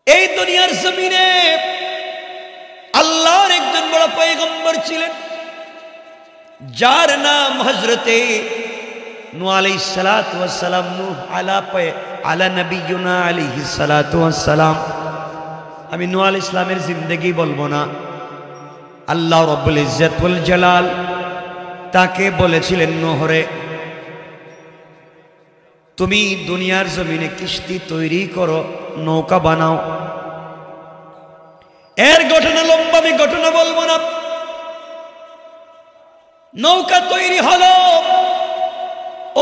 এই দুনিয়ার জমিনে আল্লাহর একজন বড় পয়গম্বর ছিলেন, যার নাম হযরতে নূহ আলাইহিস সালাতু ওয়াস সালাম। নূহ আলা নবিয়ুনা আলাইহিস সালাতু ওয়াস সালাম। আমি নূহ আলাইহিস সালামের জিন্দেগি বলবো না। আল্লাহ রাব্বুল ইজ্জত ওয়াল জালাল তাকে বলেছিলেন, নূহ রে, তুমি দুনিয়ার জমিনে কিস্তি তৈরি করো, নৌকা বানাও। এর ঘটনা লম্বা, আমি ঘটনা বলবো না। নৌকা তৈরি হলো,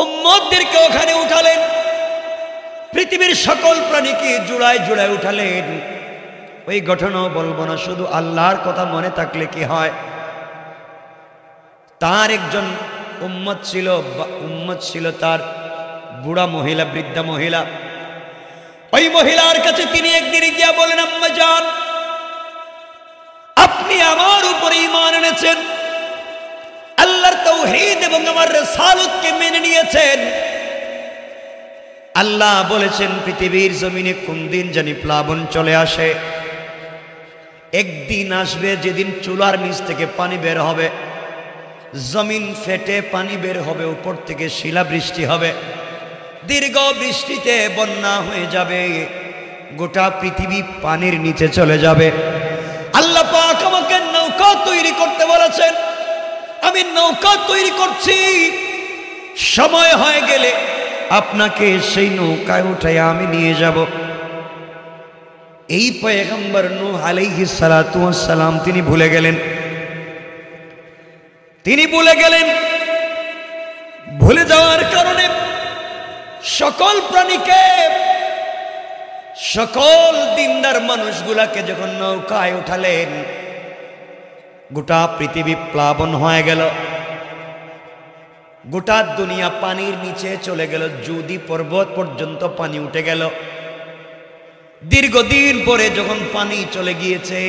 উম্মতদেরকে ওখানে উঠালেন, পৃথিবীর সকল প্রাণীকে জোড়ায় জোড়ায় উঠালেন। ওই ঘটনাও বলবো না, শুধু আল্লাহর কথা মনে থাকলে কি হয়। তার একজন উম্মত ছিল তার বুড়া মহিলা, বৃদ্ধা মহিলা। ওই মহিলার কাছে তিনি একদিন গিয়া বলেন, আম্মা জান, আপনি আমার উপরে ঈমান এনেছেন, আল্লাহর তাওহীদ এবং আমার রিসালাতকে মেনে নিয়েছেন। আল্লাহ বলেছেন পৃথিবীর জমিনে কোন দিন জানি প্লাবন চলে আসে। একদিন আসবে যেদিন চুলার নিচ থেকে পানি বের হবে, জমিন ফেটে পানি বের হবে, উপর থেকে শিলাবৃষ্টি হবে, দীর্ঘ বৃষ্টিতে বন্যা হয়ে যাবে, গোটা পৃথিবী পানির নিচে চলে যাবে। আল্লাহ পাক আমাকে নৌকা তৈরি করতে বলেছেন, আমি নৌকা তৈরি করছি। সময় হয়ে গেলে আপনাকে সেই নৌকায় উঠাই আমি নিয়ে যাব। এই পয়গম্বর নূহ আলাইহিস সালাতু ওয়াস সালাম তিনি ভুলে গেলেন। ভুলে যাওয়ার কারণে সকল প্রাণীকে, সকল দিনদার মানুষগুলাকে যখন নৌকায় উঠালেন, গোটা পৃথিবী প্লাবন হয়ে গেল, গোটা দুনিয়া পানির নিচে চলে গেল, জুদি পর্বত পর্যন্ত পানি উঠে গেল। দীর্ঘদিন পরে যখন পানি চলে গিয়েছে,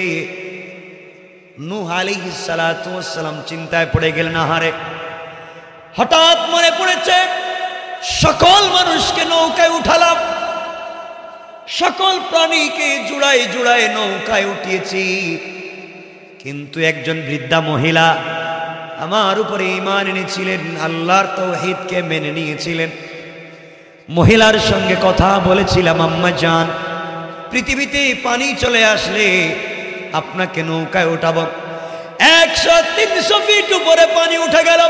নূহ আলাইহিস সালাতু ওয়াস সালাম চিন্তায় পড়ে গেলেন। আহারে, হঠাৎ মনে পড়েছে সকল মানুষকে নৌকায় উঠালাম, সকল প্রাণীকে জুড়ায় জুড়ায় নৌকায় উঠিয়েছি, কিন্তু একজন বৃদ্ধা মহিলা আমার উপরে ঈমান এনেছিলেন, আল্লাহর তাওহীদকে মেনে নিয়েছিলেন। মহিলার সঙ্গে কথা বলেছিলাম, আম্মা জান, পৃথিবীতে পানি চলে আসলে আপনাকে নৌকায় উঠাবো। 100-300 ফিট উপরে পানি উঠে গেল,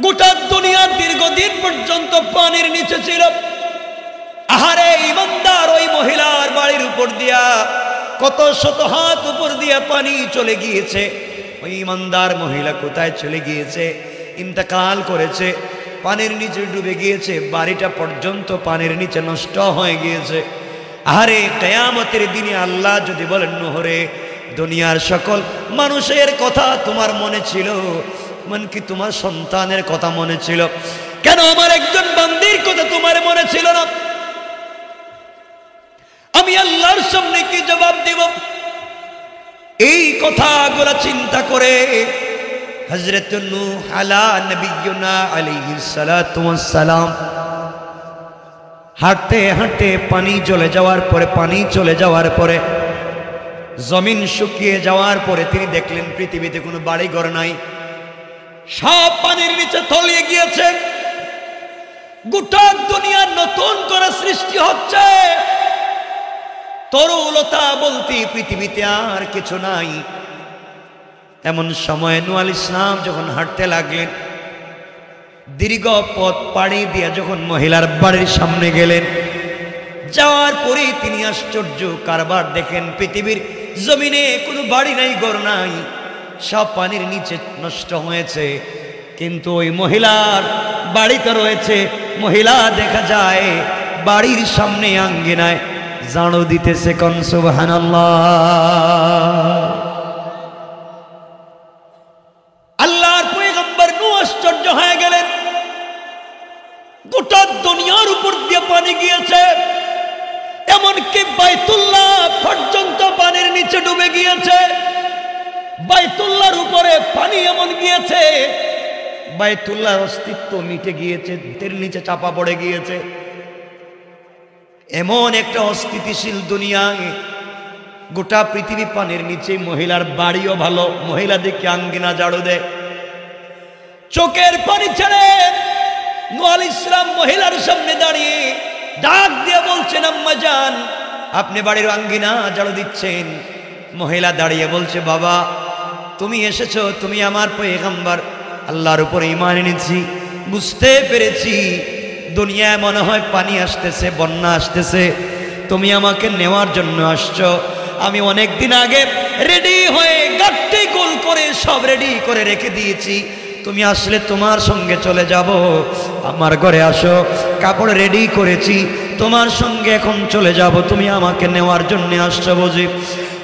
গোটা দুনিয়া দীর্ঘদিন পর্যন্ত পানির নিচে ছিল। আহারে ইমানদার, ওই মহিলার বাড়ির উপর দিয়া কত শত হাত উপর দিয়া পানি চলে গিয়েছে। ওই ইমানদার মহিলা কোথায় চলে গিয়েছে? ইন্তেকাল করেছে, পানির নিচে ডুবে গিয়েছে, বাড়িটা পর্যন্ত পানির নিচে নষ্ট হয়ে গিয়েছে। আরে কিয়ামতের দিনে আল্লাহ যদি বলেন, নূহ রে, দুনিয়ার সকল মানুষের কথা তোমার মনে ছিল, এমনকি তোমার সন্তানের কথা মনে ছিল, কেন আমার একজন বান্দির কথা তোমার মনে ছিল না? আমি আল্লাহর সামনে কি জবাব দেব? এই কথাগুলো চিন্তা করে হযরত নূহ আলা নবিয়ুনা আলাইহিস সালাতু ওয়াস সালাম হাঁটতে হাঁটতে পানি চলে যাওয়ার পরে জমিন শুকিয়ে যাওয়ার পরে তিনি দেখলেন পৃথিবীতে কোনো বাড়িঘর নাই, সব পানির নিচে তলিয়ে গিয়েছে। গোটা দুনিয়া নতুন করে সৃষ্টি হচ্ছে, তরুলতা বলতে পৃথিবীতে আর কিছু নাই। এমন সময় নূহ আলাইহিস সালাম যখন হাঁটতে লাগলেন, দীর্ঘ পথ পাড়ি দিয়ে যখন মহিলার বাড়ির সামনে গেলেন, যাওয়ার পরে তিনি আশ্চর্য কারবার দেখেন, পৃথিবীর জমিনে কোনো বাড়ি নাই, ঘর নাই, সব পানির নিচে নষ্ট হয়েছে, কিন্তু ওই মহিলার বাড়িতে রয়েছে। মহিলা দেখা যায় বাড়ির সামনে আঙ্গিনায় ঝাড়ু দিতেছে। কোন সুবহানাল্লাহ! আল্লাহর পয়গম্বর নূহ আশ্চর্য হয়ে গেলেন, গোটা দুনিয়ার উপর দিয়ে পানি গিয়েছে, এমনকি বাইতুল্লাহ পর্যন্ত পানির নিচে ডুবে গিয়েছে। বাইতুল্লাহর উপরে পানি এমন গিয়েছে, বাইতুল্লাহর অস্তিত্ব মিটে গিয়েছে, তের নিচে চাপা পড়ে গিয়েছে। এমন একটা অস্থিতিশীল দুনিয়ায় গোটা পৃথিবী পানির নিচে, মহিলার বাড়িও ভালো, মহিলা দিকে আঙ্গিনা ঝাড়ু দেয়, চোখের পানি ছেড়ে নূহ আলাইহিস সালাম মহিলার সামনে দাঁড়িয়ে ডাক দিয়ে বলছেন, আম্মা জান, আপনি বাড়ির আঙ্গিনা ঝাড়ু দিচ্ছেন। মহিলা দাঁড়িয়ে বলছে, বাবা তুমি এসেছো, তুমি আমার পয়গম্বর, আল্লাহর উপর ঈমান এনেছি, বুঝতে পেরেছি দুনিয়ায় মনে হয় পানি আসতেছে, বন্যা আসতেছে, তুমি আমাকে নেওয়ার জন্য আসছো। আমি অনেক দিন আগে রেডি হয়ে গাড়ি গোল করে সব রেডি করে রেখে দিয়েছি, তুমি আসলে তোমার সঙ্গে চলে যাব। আমার ঘরে আসো, কাপড় রেডি করেছি, তোমার সঙ্গে এখন চলে যাব, তুমি আমাকে নেওয়ার জন্য আসছো বুঝি।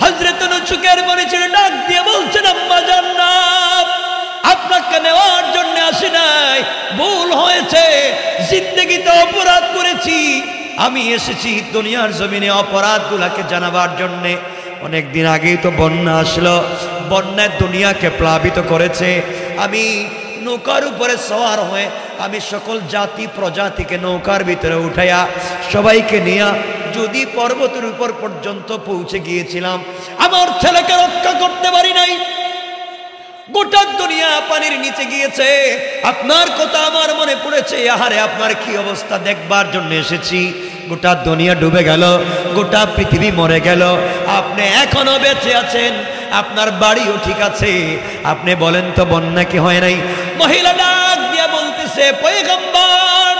হযরত নূহ চোখের পানি ছেড়ে ডাক দিয়ে বলছেন, আম্মা জান্নাত, আপনাকে নেওয়ার জন্য আসি নাই, ভুল হয়েছে, জিন্দেগিতে অপরাধ করেছি, আমি এসেছি দুনিয়ার জমিনে অপরাধগুলোকে জানাবার জন্যে। অনেক দিন আগেই তো বন্যা আসলো, বন্যায় দুনিয়াকে প্লাবিত করেছে। আমি নৌকার উপরে সওয়ার হয়ে আমি সকল জাতি প্রজাতিকে নৌকার ভিতরে উঠাইয়া সবাইকে নিয়ে যদি পর্বতের উপর পর্যন্ত পৌঁছে গিয়েছিলাম, আমার ছেলেকে রক্ষা করতে পারি নাই। গোটা দুনিয়া পানির নিচে গিয়েছে, আপনার কথা আমার মনে পড়েছে, আহারে আপনার কি অবস্থা দেখবার জন্য এসেছি। গোটা দুনিয়া ডুবে গেল, গোটা পৃথিবী মরে গেল, আপনি এখনো বেঁচে আছেন, আপনার বাড়িও ঠিক আছে, আপনি বলেন তো বন্যা কি হয় নাই? মহিলা ডাক দিয়া বলতেছে, পয়গম্বর,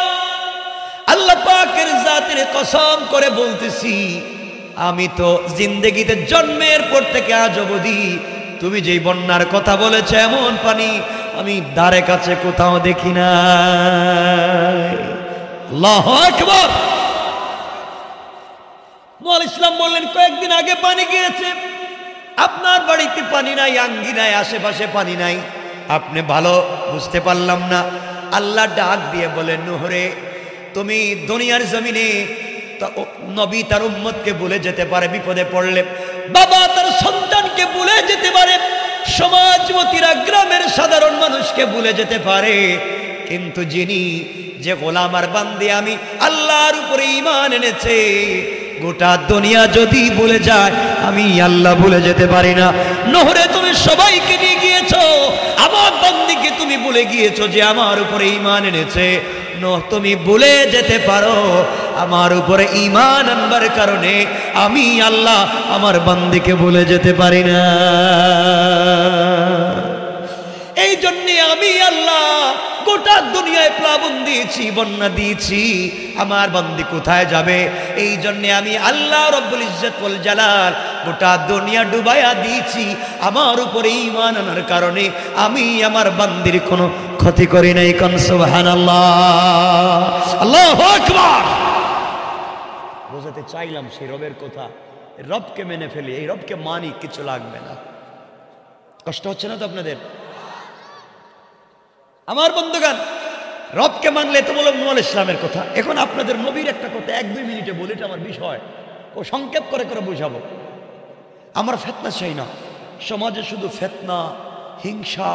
আল্লাহ পাকের জাতের কসম করে বলতেছি, আমি তো জিন্দেগিতে জন্মের পর থেকে আজ অবধি তুমি যেই বন্যার কথা বলেছো এমন পানি আমি ধারে কাছে কোথাও দেখি না। আল্লাহু আকবার। নূহ আলাইহিস সালাম বললেন, কয়েকদিন আগে পানি গিয়েছে, আপনার বাড়িতে পানি নাই, আঙ্গিনায় আশেপাশে পানি নাই, আপনি ভালো বুঝতে পারলাম না। আল্লাহ ডাক দিয়ে বলেন, নূহ রে, তুমি দুনিয়ার জমিনে নবী তার উম্মতকে ভুলে যেতে পারে, বিপদে পড়লে বাবা তার সন্তানকে ভুলে যেতে পারে, সমাজমতীরা গ্রামের সাধারণ মানুষকে ভুলে যেতে পারে, কিন্তু যিনি যে গোলাম আর বান্দী আমি আল্লাহর উপরে ঈমান এনেছে, গোটা দুনিয়া যদি ভুলে যায় আমি আল্লাহ ভুলে যেতে পারি না। নূহ রে, তুমি সবাইকে নিয়ে গিয়েছো, আমার বান্দীকে তুমি ভুলে গিয়েছো যে আমার উপরে ঈমান এনেছে। নূহ, তুমি ভুলে যেতে পারো, আমার উপরে ঈমান আনবার কারণে আমি আল্লাহ আমার বান্দীকে ভুলে যেতে পারি না। এই জন্য আমি আল্লাহ গোটা দুনিয়ায় প্লাবন দিয়েছি, বন্যা দিয়েছি, আমার বান্দী কোথায় যাবে? এই জন্য আমি আল্লাহ রব্বুল ইজ্জত ওয়াল জালাল গোটা দুনিয়া ডুবাইয়া দিয়েছি, আমার উপরে ঈমান আনার কারণে আমি আমার বান্দীর কোনো ক্ষতি করি নাই। কোন সুবহানাল্লাহ, আল্লাহু আকবার। বোঝাতে চাইলাম সেই রবের কথা, রবকে মেনে ফেলি, এই রবকে মানি, কিছু লাগবে না। কষ্ট হচ্ছে না তো আপনাদের? আমার বন্ধুগণ, রবকে মানলে তো বললাম নূহ আলাইহিস সালামের কথা। এখন আপনাদের নবীর একটা কথা 1-2 মিনিটে বলে, এটা আমার বিষয়, ও সংক্ষেপ করে করে বুঝাবো। আমার ফিতনা চাই না, সমাজে শুধু ফিতনা, হিংসা,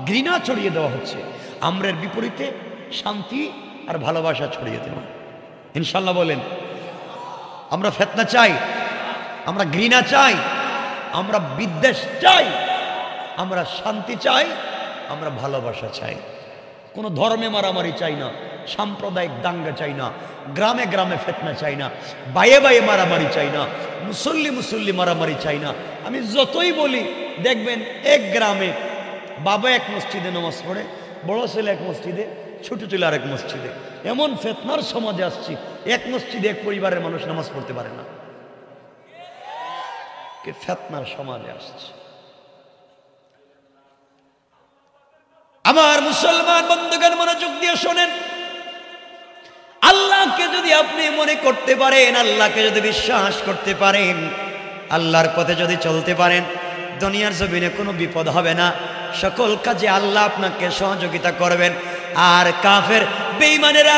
ঘৃণা ছড়িয়ে দেওয়া হচ্ছে। আমরের বিপরীতে শান্তি আর ভালোবাসা ছড়িয়ে দেব ইনশাল্লাহ। বলেন, আমরা ফিতনা চাই, আমরা ঘৃণা চাই, আমরা বিদ্বেষ চাই, আমরা শান্তি চাই, আমরা ভালোবাসা চাই। কোনো ধর্মে মারামারি চাই না, সাম্প্রদায়িক দাঙ্গা চাই না, গ্রামে গ্রামে ফিতনা চাই না, বাইয়ে বাইয়ে মারামারি চাই না, মুসল্লি মারামারি চাই না। আমি যতই বলি, দেখবেন এক গ্রামে বাবা এক মসজিদে নামাজ পড়ে, বড় ছেলে এক মসজিদে, ছোট ছেলে আরেক মসজিদে। এমন ফিতনার সমাজে আসছি, এক মসজিদে এক পরিবারের মানুষ নামাজ পড়তে পারে না, কে ফিতনার সমাজে আসছে। আমার মুসলমান বন্ধুগণ, মনোযোগ দিয়ে শোনেন, আল্লাহকে যদি আপনি মনে করতে পারেন, আল্লাহকে যদি বিশ্বাস করতে পারেন, আল্লাহর পথে যদি চলতে পারেন, দুনিয়ার জমিনে কোনো বিপদ হবে না, সকল কাজে আল্লাহ আপনাকে সহযোগিতা করবেন। আর কাফের বেঈমানেরা,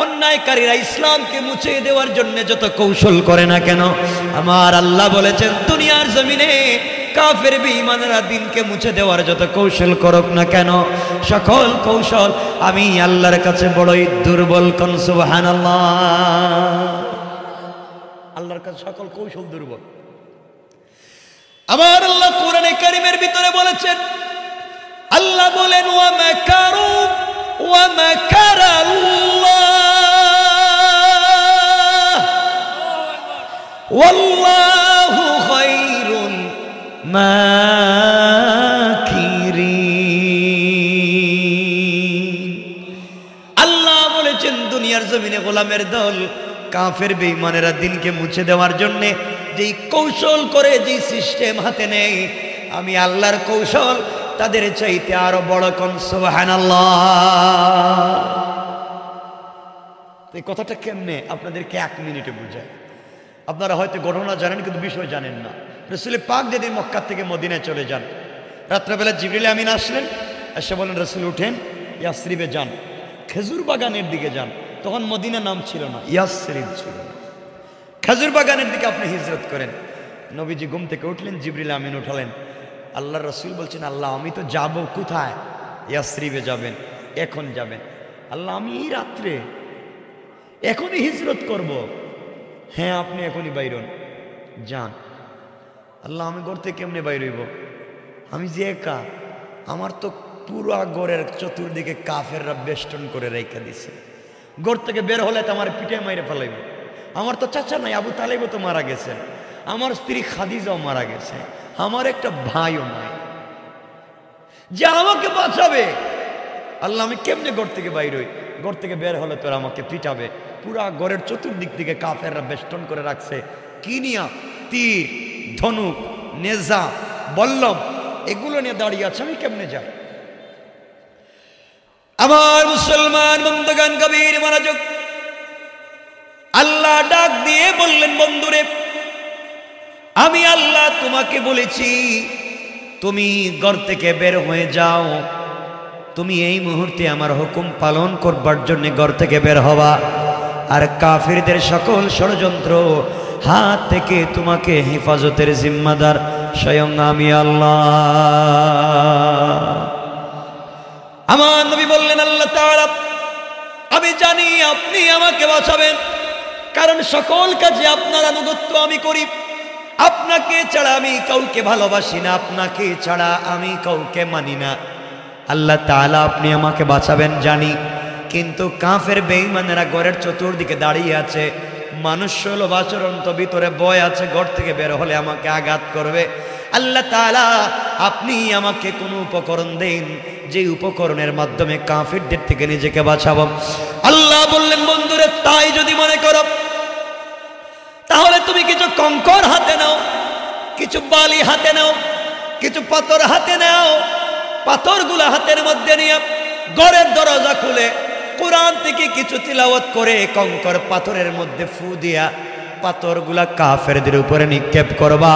অন্যায়কারীরা ইসলামকে মুছে দেওয়ার জন্য যত কৌশল করে না কেন, আমার আল্লাহ বলেছেন দুনিয়ার জমিনে কাফের বেঈমানেরা দিনকে মুছে দেওয়ার যত কৌশল করুক না কেন, সকল কৌশল আমি আল্লাহর কাছে বড়ই দুর্বল। কোন সুবহানাল্লাহ। আল্লাহর কাছে সকল কৌশল দুর্বল। আমার আল্লাহ কোরআনে কারীমের ভিতরে বলেছেন, আল্লাহ বলেন ওয়া মাকারু ওয়া মাকারাল্লাহ ওয়াল্লাহু খায়রুল মাকিরিন। আল্লাহ বলেছেন দুনিয়ার জমিনে গোলামের দল কাফের বেঈমানেরা দিনকে মুছে দেওয়ার জন্য যেই কৌশল করে, যেই সিস্টেম হাতে নেয়, আমি আল্লাহর কৌশল তাদের চাইতে আরো বড়। কোন সুবহানাল্লাহ। এই কথাটা কেমনে আপনাদেরকে 1 মিনিটে বুঝায়। আপনারা হয়তো ঘটনা জানেন কিন্তু বিষয় জানেন না। রাসূল পাক যেদিন মক্কা থেকে মদিনায় চলে যান, রাত্রেবেলা জিবরিল আমিন আসলেন, এসে বলেন রাসূল উঠেন, ইয়াসরিবে যান, খেজুর বাগানের দিকে যান। তখন মদিনা নাম ছিল না, ইয়াসরিব ছিল। খেজুর বাগানের দিকে আপনি হিজরত করেন। নবীজি ঘুম থেকে উঠলেন, জিবরিল আমিন উঠালেন। আল্লাহর রাসূল বলছেন, আল্লাহ আমি তো যাব কোথায়? ইয়াসরিবে যাবেন, এখন যাবেন। আল্লাহ আমি এই রাত্রে এখনই হিজরত করব। হ্যাঁ আপনি এখনই বাইরন, যান। আল্লাহ আমি ঘর থেকে কেমনে বাইর হইব? আমি যে একা, আমার তো পুরো ঘরের চতুর্দিকে কাফেররা বেষ্টন করে রেখে দিছে। ঘর থেকে বের হলে তো আমার পিঠে মাইরে ফেলাইবে। আমার তো চাচা নাই, আবু তালেবও তো মারা গেছেন, আমার স্ত্রী খাদিজাও মারা গেছে, আমার একটা ভাইও নাই যে আমাকে বাঁচাবে। আল্লাহ আমি কেমনে ঘর থেকে বাইর হই? ঘর থেকে বের হলে তোরা আমাকে পিটাবে। পুরা ঘরের চতুর্দিক থেকে কাফেররা বেষ্টন করে রাখছে। কি নিয়া? তীর, ধনুক, নেজা, বল্লম, এগুলো নিয়ে দাঁড়িয়ে আছে। আমি কেমনে যাই? আমার মুসলমান বন্ধুগণ, কবির মনোযোগ। আল্লাহ ডাক দিয়ে বললেন, বন্ধুরে আমি আল্লাহ তোমাকে বলেছি তুমি ঘর থেকে বের হয়ে যাও। তুমি এই মুহূর্তে আমার হুকুম পালন করবার জন্য ঘর থেকে বের হবা। আর কাফিরদের সকল ষড়যন্ত্র হাত থেকে তোমাকে হেফাজতের জিম্মাদার স্বয়ং আমি আল্লাহ। আমার নবী বললেন, আল্লাহ তাআলা আমি জানি আপনি আমাকে বাঁচাবেন, কারণ সকল কাজে আপনার আনুগত্য আমি করি। আপনাকে ছাড়া আমি কাউকে ভালোবাসি না, আপনাকে ছাড়া আমি কাউকে মানি না। আল্লাহ তাআলা আপনি আমাকে বাঁচাবেন জানি, কিন্তু কাফের বেঈমানেরা ঘরের চতুর্দিকে দাঁড়িয়ে আছে। মানুষ সুলভ আচরণ তো ভিতরে বয় আছে, ঘর থেকে বের হলে আমাকে আঘাত করবে। আল্লাহ তাআলা আপনি আমাকে কোন উপকরণ দেন, যে উপকরণের মাধ্যমে কাফিরদের থেকে নিজেকে বাঁচাবো। আল্লাহ বললেন, বন্ধুরে তাই যদি মনে করো তাহলে তুমি কিছু কঙ্কর হাতে নাও, কিছু বালি হাতে নাও, কিছু পাথর হাতে নাও। পাথরগুলা হাতের মধ্যে নিয়ে ঘরের দরজা খুলে কোরআন থেকে কিছু তিলাওয়াত করে কঙ্কর পাথরের মধ্যে ফু দিয়া পাথরগুলা কাফেরদের উপরে নিক্ষেপ করবা।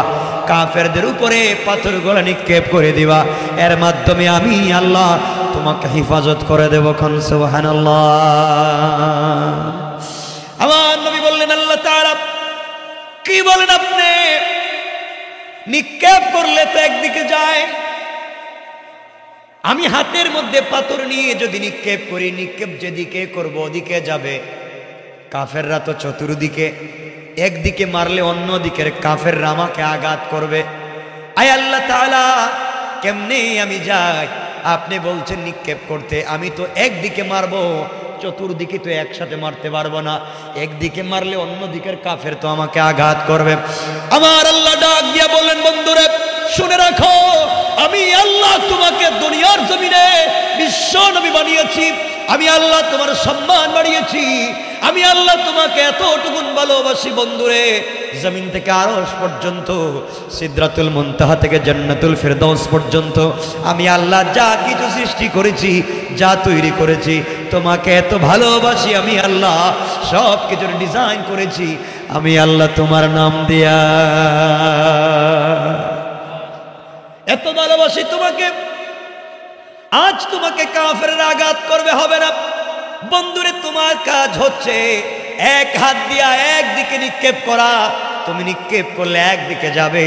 কাফেরদের উপরে পাথরগুলা নিক্ষেপ করে দিবা। এর মাধ্যমে আমি আল্লাহ তোমাকে হেফাজত করে দেব। কোন সুবহানাল্লাহ। আমার নবী বললেন, আল্লাহ তাআলা কি বলেন আপনি? নিক্ষেপ করলে তো একদিকে যায়, আমি হাতের মধ্যে পাথর নিয়ে যদি নিক্ষেপ করি, নিক্ষেপ যেদিকে করব ওদিকে যাবে। কাফেররা তো চতুর্দিকে, একদিকে মারলে অন্য দিকের কাফেররা আমাকে আঘাত করবে। আয় আল্লাহ তাআলা কেমনে আমি যাই? আপনি বলছেন নিক্ষেপ করতে, আমি তো একদিকে মারবো, চতুর্দিকে তো একসাথে মারতে পারবো না। একদিকে মারলে অন্য দিকের কাফের তো আমাকে আঘাত করবে। আমার আল্লাহ ডাক দিয়া বললেন, বন্ধুরে শুনে রাখো, আমি আল্লাহ তোমাকে দুনিয়ার জমিনে বিশ্ব নবী বানিয়েছি। আমি আল্লাহ তোমার সম্মান বাড়িয়েছি। আমি আল্লাহ তোমাকে এতটুকুন ভালোবাসি বন্ধুরে, জমিন থেকে আরশ পর্যন্ত, সিদরাতুল মুনতাহা থেকে জান্নাতুল ফেরদাউস পর্যন্ত আমি আল্লাহ যা কিছু সৃষ্টি করেছি, যা তৈরি করেছি, তোমাকে এত ভালোবাসি। আমি আল্লাহ সব কিছুর ডিজাইন করেছি আমি আল্লাহ তোমার নাম দিয়া। এত ভালোবাসি তোমাকে, আজ তোমাকে কাফেররা আঘাত করবে হবে না। বন্ধুরে তোমার কাজ হচ্ছে এক হাত দিয়া একদিকে নিক্ষেপ করা। তুমি নিক্ষেপ করলে একদিকে যাবে,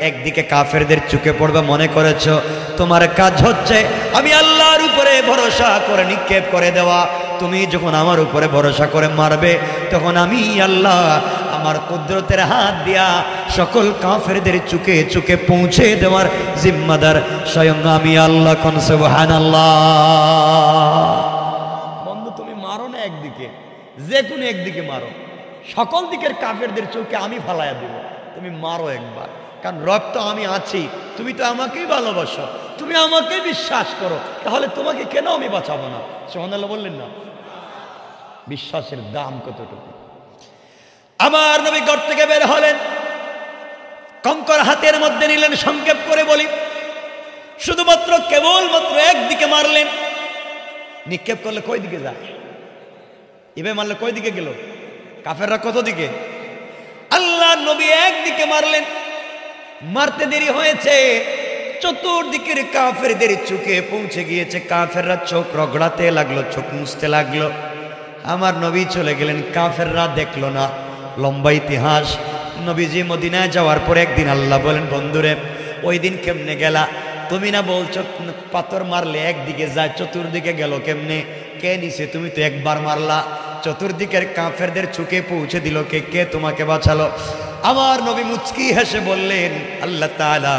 একদিকে কাফেরদের চোখে পড়বে মনে করেছো। তোমার কাজ হচ্ছে আমি আল্লাহর উপরে ভরসা করে নিক্ষেপ করে দেওয়া। তুমি যখন আমার উপরে ভরসা করে মারবে তখন আমি আল্লাহ আমার কুদরতের হাত দিয়া সকল কাফেরদের চুকে চুকে পৌঁছে দেওয়ার জিম্মাদার স্বয়ং আমি আল্লাহ। কোন সুবহানাল্লাহ। বন্ধু তুমি মারো না একদিকে, যে কোনো একদিকে মারো, সকল দিকের কাফেরদের চোখে আমি ফালাইয়া দিব। তুমি মারো একবার, কারণ রব তো আমি আছি, তুমি তো আমাকেই ভালোবাসো, তুমি আমাকেই বিশ্বাস করো, তাহলে তোমাকে কেন আমি বাঁচাবো না? সুবহানাল্লাহ বললেন না? বিশ্বাসের দাম কতটুকু। আমার নবী ঘর থেকে বের হলেন, কঙ্কর হাতের মধ্যে নিলেন। সংক্ষেপ করে বলি, শুধুমাত্র কেবলমাত্র একদিকে মারলেন। নিক্ষেপ করলে কই দিকে যায়? এভাবে মারলে কই দিকে গেল? কাফেররা কত দিকে? আল্লাহ নবী একদিকে মারলেন, মারতে দেরি হয়েছে, চতুর্দিকের কাফেরদের চোখে পৌঁছে গিয়েছে। কাফেররা চোখ রগড়াতে লাগলো, চোখ মুছতে লাগলো। আমার নবী চলে গেলেন, কাফেররা দেখলো না। লম্বা ইতিহাস। নবীজি মদিনায় যাওয়ার পরে একদিন আল্লাহ বলেন, বন্ধুরে ওই দিন কেমনে গেলা? তুমি না বলছো পাথর মারলে একদিকে যায়, চতুর্দিকে গেল কেমনে? কে নিছে? তুমি তো একবার মারলা, চতুর্দিকের কাফেরদের চোখে পৌঁছে দিল কে? কে তোমাকে বাঁচালো? আমার নবী মুচকি হেসে বললেন, আল্লাহ তাআলা।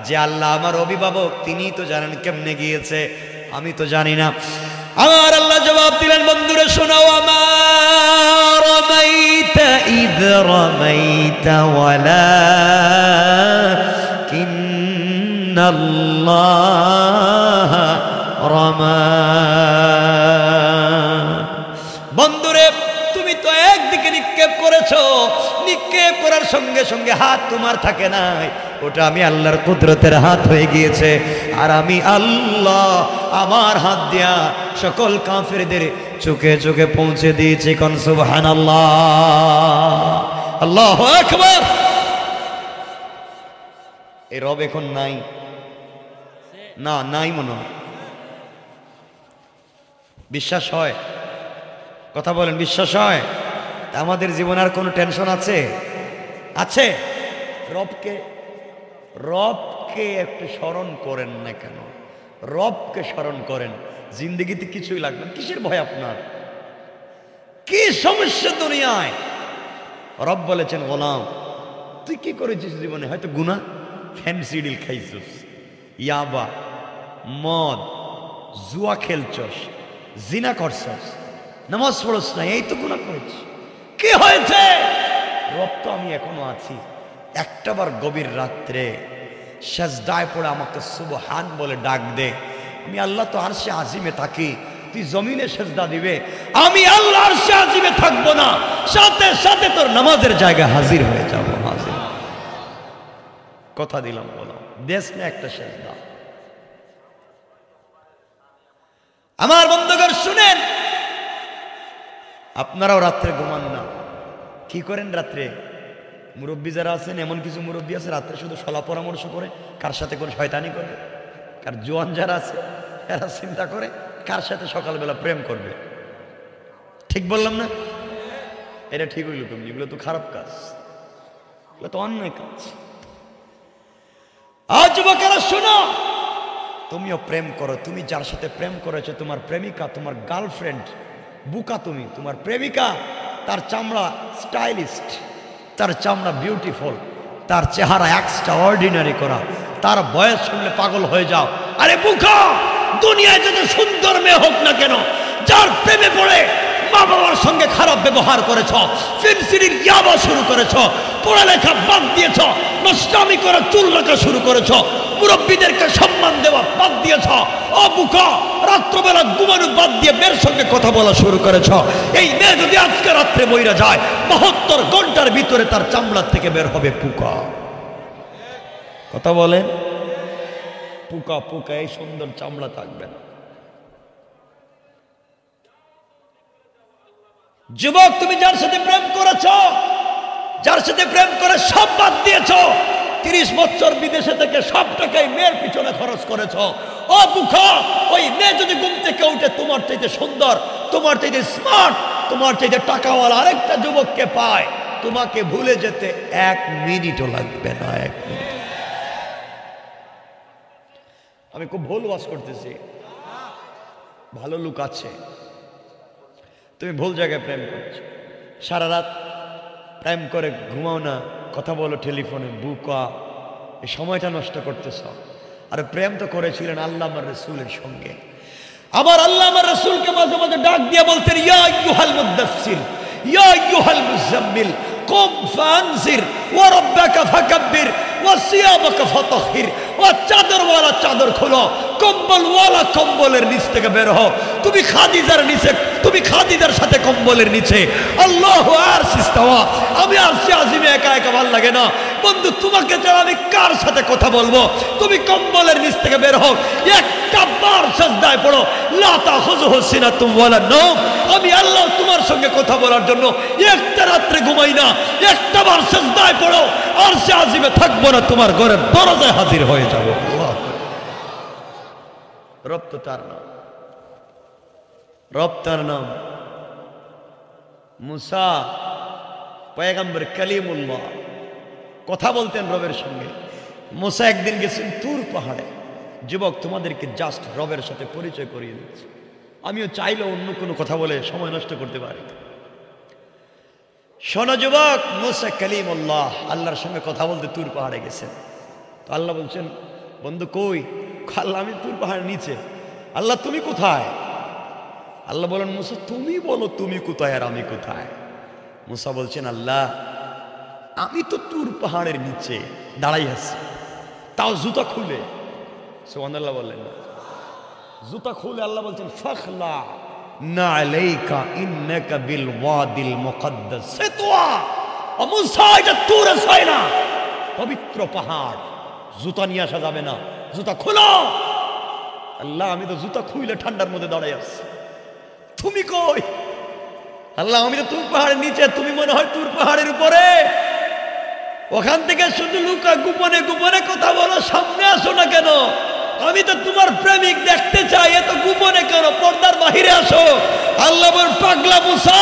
যে আল্লাহ আমার অভিভাবক, তিনি তো জানেন কেমনে গিয়েছে, আমি তো জানি না। আমার আল্লাহ জবাব দিলেন, বন্ধুরা শোনাও, আমার রামাইতা ইদ রামাইতা ওয়ালাকিন্নাল্লাহ রামা। বন্ধুরে তুমি তো একদিকে নিক্ষেপ করেছো, নিক্ষেপ করার সঙ্গে সঙ্গে হাত তোমার থাকে নাই, ওটা আমি আল্লাহর কুদরতের হাত হয়ে গিয়েছে। আর আমি আল্লাহ আমার হাত দিয়া সকল কাফেরদের চোখে চোখে পৌঁছে দিয়েছি। কোন সুবহানাল্লাহ, আল্লাহু আকবার। এই রব এখন নাই না? নাই মনে হয়। বিশ্বাস হয়? কথা বলেন, বিশ্বাস হয়? আমাদের জীবনে আর কোনো টেনশন আছে? আছে? রবকে একটু স্মরণ করেন না কেন? রবকে স্মরণ করেন, জিন্দগিতে কিছুই লাগবে না। কিসের ভয় আপনার? কি সমস্যা দুনিয়ায়? রব বলেছেন, গোলাম তুই কি করেছিস জীবনে? হয়তো গুনাহ, ফ্যান্সি ডিল খাইছিস, ইয়াবা, মদ, জুয়া খেলছস, জিনা করছস, নামাজ পড়ছ না, এই তো গুনাহ করেছিস। কি হয়েছে? রব তো আমি এখনো আছি। একটাবার গভীর রাত্রে সেজদায় পড়ে আমাকে সুবহান বলে ডাক দে। আমি আল্লাহ তো আরশে আজিমে থাকি, তুই জমিনে সেজদা দিবে, আমি আল্লাহ আরশে আজিমে থাকবো না, সাথে সাথে তোর নামাজের জায়গায় হাজির হয়ে যাব। হাজির কথা দিলাম, বলো দেশ না একটা সেজদা। আমার বন্ধুগণ শুনেন, আপনারাও রাত্রে ঘুমান না। কি করেন রাত্রে? মুরব্বী যারা আছেন, এমন কিছু মুরব্বী আছে রাত্রে শুধু সলা পরামর্শ করে, কার সাথে করে শয়তানি করবে। কার জোয়ান যারা আছে এরা চিন্তা করে কার সাথে সকালবেলা প্রেম করবে। ঠিক বললাম না? এটা ঠিক হইল তুমি? এগুলো তো খারাপ কাজ, এগুলো তো অন্যায় কাজ। আজ যুবকেরা শোনো, তুমিও প্রেম করো। তুমি যার সাথে প্রেম করেছো, তোমার প্রেমিকা, তোমার গার্লফ্রেন্ড, বুকা তুমি, তোমার প্রেমিকা, তার চামড়া স্টাইলিস্ট, তার চামড়া বিউটিফুল, তার চেহারা এক্সট্রা অর্ডিনারি করা, তার বয়স শুনলে পাগল হয়ে যাও। আরে বুকা, দুনিয়ায় যত সুন্দর মেয়ে হোক না কেন, যার প্রেমে পড়ে মা বাবার সঙ্গে খারাপ ব্যবহার করেছ, ফেন্সিডির ইয়াবা শুরু করেছ, পড়ালেখা বাদ দিয়েছ, নষ্টামি করা চুল রাখা শুরু করেছ, মুরব্বীদেরকে সম্মান দেওয়া বাদ দিয়েছ, ও বুকা রাত্রবেলা ঘুমানো বাদ দিয়ে মেয়ের সঙ্গে কথা বলা শুরু করেছ। এই মেয়ে যদি আজকে রাত্রে বইরা যায়, 72 ঘন্টার ভিতরে তার চামড়া থেকে বের হবে পুকা। কথা বলেন, পুকা পুকা, এই সুন্দর চামড়া থাকবে না। যুবক, তুমি যার সাথে প্রেম করেছ, যার সাথে প্রেম করে সব বাদ দিয়েছ, 30 বছর বিদেশে থেকে সব টাকাই মেয়ের পিছনে খরচ করেছ, ও বুকা, ওই মেয়ে যদি ঘুম থেকে উঠে তোমার চাইতে সুন্দর, তোমার চাইতে স্মার্ট, তোমার চাইতে টাকাওয়ালা আরেকটা যুবককে পায়, তোমাকে ভুলে যেতে 1 মিনিটও লাগবে না। 1 মিনিট। আমি খুব ভুল ওয়াজ করতেছি, ভালো লোক আছে, তুমি ভুল জায়গায় প্রেম করছো। সারা রাত প্রেম করে ঘুমাও না, কথা বলো টেলিফোনে, বুকা, এই সময়টা নষ্ট করতেছ। আর প্রেম তো করেছিলেন আল্লাহ আমার রসুলের সঙ্গে। আবার আল্লাহ আমার রসুলকে মাঝে মাঝে ডাক দিয়ে বলতেন, ইয়া আইয়ুহাল মুদাসসির, ইয়া আইয়ুহাল মুজাম্মিল, কুম ফানজির, ওয়া রাব্বাকা ফাকাব্বির, ওয়া সিয়াবাকা ফাতাহহির। ও চাদরওয়ালা চাদর খোলো, কম্বলওয়ালা কম্বলের নিচ থেকে বের হও। তুমি খাদিজার নিচে, তুমি খাদিজার সাথে কম্বলের নিচে। আল্লাহু আরশ ইস্তাওয়া, আমি আরশে আজিমে একা একা ভালো লাগে না বন্ধু, তোমাকে ছাড়া আমি কার সাথে কথা বলবো? তুমি কম্বলের নিচ থেকে বের হও, একটা বার সিজদায় পড়ো, লা তাখুযুহু সিনাতুম ওয়ালা নাওম। আমি আল্লাহ তোমার সঙ্গে কথা বলার জন্য একটা রাত্রে ঘুমাই না, একটা বার সিজদায় পড়ো, আরশে আজিমে থাকবো না, তোমার ঘরের দরজায় হাজির হয়ে যাব। আল্লাহ, রব তো তার নাম, রব তার নাম। মুসা পয়গম্বর কালিমুল্লাহ কথা বলতেন রবের সঙ্গে। মুসা একদিন গেছেন তুর পাহাড়ে। যুবক, তোমাদেরকে জাস্ট রবের সাথে পরিচয় করিয়ে দিচ্ছি। আমিও চাইলে অন্য কোনো কথা বলে সময় নষ্ট করতে পারি। শোনো যুবক, মুসা কালিমুল্লাহ আল্লাহর সঙ্গে কথা বলতে তুর পাহাড়ে গেছেন। তো আল্লাহ বলছেন, বন্ধু কই? আল্লাহ, আমি তুর পাহাড়ের নিচে। আল্লাহ, তুমি কোথায়? আল্লাহ বলেন, মুসা তুমি বলো তুমি কোথায় আর আমি কোথায়? মুসা বলছেন, আল্লাহ আমি তো তুর পাহাড়ের নিচে দাঁড়াই আছি, তাও জুতা খুলে। সুবহানাল্লাহ বললেন না, জুতা খুলে আল্লাহ বলছেন, ফাখলা নালাইকা ইন্নাকা বিল ওয়াদিল মুকদ্দাস তুয়া। ও মুসা, এটা তুরে সাইনা, পবিত্র পাহাড়, জুতা নিয়ে আসা যাবে না, জুতা খোলো। আল্লাহ, আমি তো জুতা খুলে ঠান্ডার মধ্যে দাঁড়াই আছি, তুমি কই? আল্লাহ, আমি তো তুর পাহাড়ের নিচে, তুমি মনে হয় তুর পাহাড়ের উপরে। ওখান থেকে শুধু লুকা গোপনে গোপনে কথা বলো, সামনে আসো না কেন? আমি তো তোমার প্রেমিক দেখতে চাই, এত গোপনে কেন? পর্দার বাহিরে আসো। আল্লাহ বলেন, পাগলা মুসা,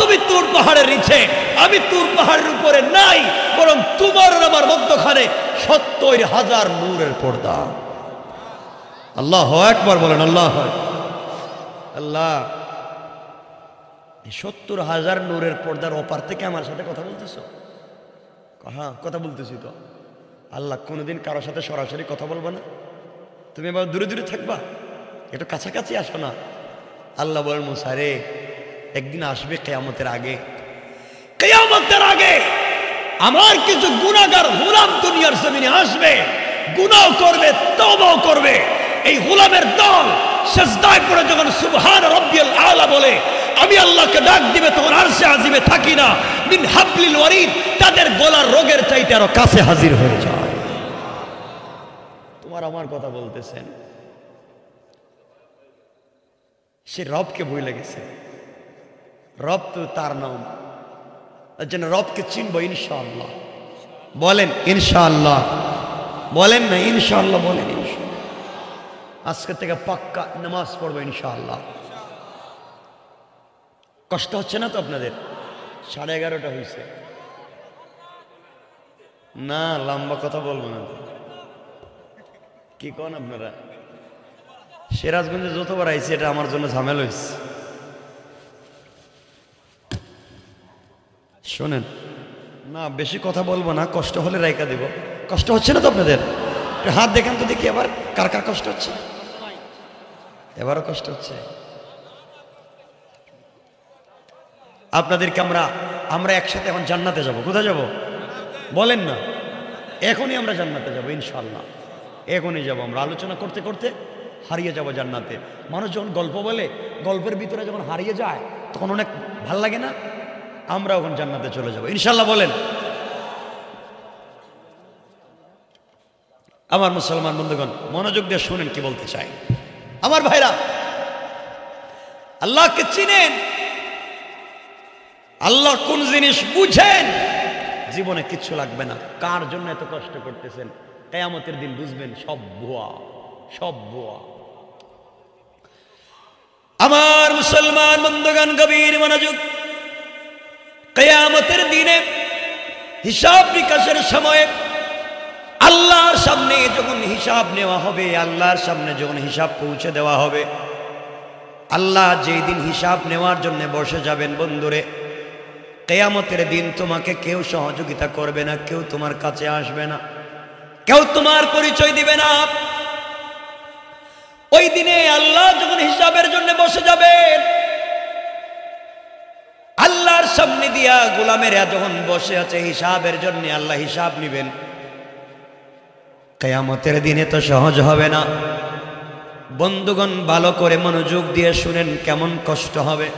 তুমি তুর পাহাড়ের নিচে, আমি তুর পাহাড়ের উপরে নাই, বরং তোমার আমার মধ্যখানে ৭০,০০০ নূরের পর্দা। আল্লাহু আকবার বলেন, আল্লাহ আল্লাহ। ৭০,০০০ নূরের পর্দার ওপার থেকে আমার সাথে কথা বলতেছো? হ্যাঁ, কথা বলতেছি তো। আল্লাহ, কোনোদিন কারোর সাথে সরাসরি কথা বলবো না? তুমি এবার দূরে দূরে থাকবা, একটু কাছাকাছি আসো না। আল্লাহ বলেন, মুসা রে, একদিন আসবে কিয়ামতের আগে, কিয়ামতের আগে আমার কিছু গুনাহগার গোলাম দুনিয়ার জমিনে আসবে, গুনাহ করবে, তওবাও করবে। এই গোলামের দল সিজদায় পড়ে যখন সুবহান রাব্বিয়াল আলা বলে, আমি আল্লাহকে ডাক দিবে, তখন আরশে আজিমে থাকি না, মিন হাবলিল ওয়ারিদ, তাদের গলার রোগের চাইতে আরো কাছে হাজির হয়ে যায়। তোমার আমার কথা বলতেছেন, সে রবকে ভুলে গেছে। রব তো তার নাম, তার জন্য রবকে চিনবো ইনশাআল্লাহ। বলেন ইনশাআল্লাহ, বলেন না ইনশাআল্লাহ, বলেন ইনশাআল্লাহ। আজকে থেকে পাক্কা নামাজ পড়বো ইনশাআল্লাহ। কষ্ট হচ্ছে না তো আপনাদের? 11:30 হয়েছে না, লম্বা কথা বলবো না। কি কন আপনারা? সিরাজগঞ্জে যতবার আইছি এটা আমার জন্য ঝামেলা হয়েছে। শোনেন না, বেশি কথা বলবো না, কষ্ট হলে রাইকা দেব। কষ্ট হচ্ছে না তো আপনাদের? হাত দেখেন তো দেখি আবার কার কার কষ্ট হচ্ছে। এবারও কষ্ট হচ্ছে। আপনাদেরকে আমরা একসাথে এখন জান্নাতে যাব। কোথায় যাব বলেন না? এখনই আমরা জান্নাতে যাব ইনশাআল্লাহ। এখনই যাব। আমরা আলোচনা করতে করতে হারিয়ে যাব জান্নাতে। মানুষ যখন গল্প বলে, গল্পের ভিতরে যখন হারিয়ে যায় তখন অনেক ভাল লাগে না? আমরা এখন জান্নাতে চলে যাব ইনশাআল্লাহ। বলেন আমার মুসলমান বন্ধুগণ, মনোযোগ দিয়ে শুনেন কি বলতে চাই। আমার ভাইরা, আল্লাহকে চিনেন, আল্লাহ কোন জিনিস বুঝেন, জীবনে কিচ্ছু লাগবে না। কার জন্য এত কষ্ট করতেছেন? কিয়ামতের দিন বুঝবেন সব ভুয়া, সব ভুয়া। আমার মুসলমান বন্ধুগণ, গভীর মনোযোগ। কিয়ামতের দিনে হিসাব বিকাশের সময় আল্লাহর সামনে যখন হিসাব নেওয়া হবে, আল্লাহর সামনে যখন হিসাব পৌঁছে দেওয়া হবে, আল্লাহ যেই দিন হিসাব নেওয়ার জন্য বসে যাবেন বন্ধুরে, কিয়ামতের দিন তোমাকে কেউ সহযোগিতা করবে না, কেউ তোমার কাছে আসবে না, কেউ তোমার পরিচয় দিবে না। ওই দিনে আল্লাহ যখন হিসাবের জন্য বসে যাবেন, আল্লাহর সামনে দিয়া গোলামেরা যখন বসে আছে হিসাবের জন্য, আল্লাহ হিসাব নিবেন, কিয়ামতের দিনে তো সহজ হবে না। বন্ধুগণ ভালো করে মনোযোগ দিয়ে শুনেন, কেমন কষ্ট হবে।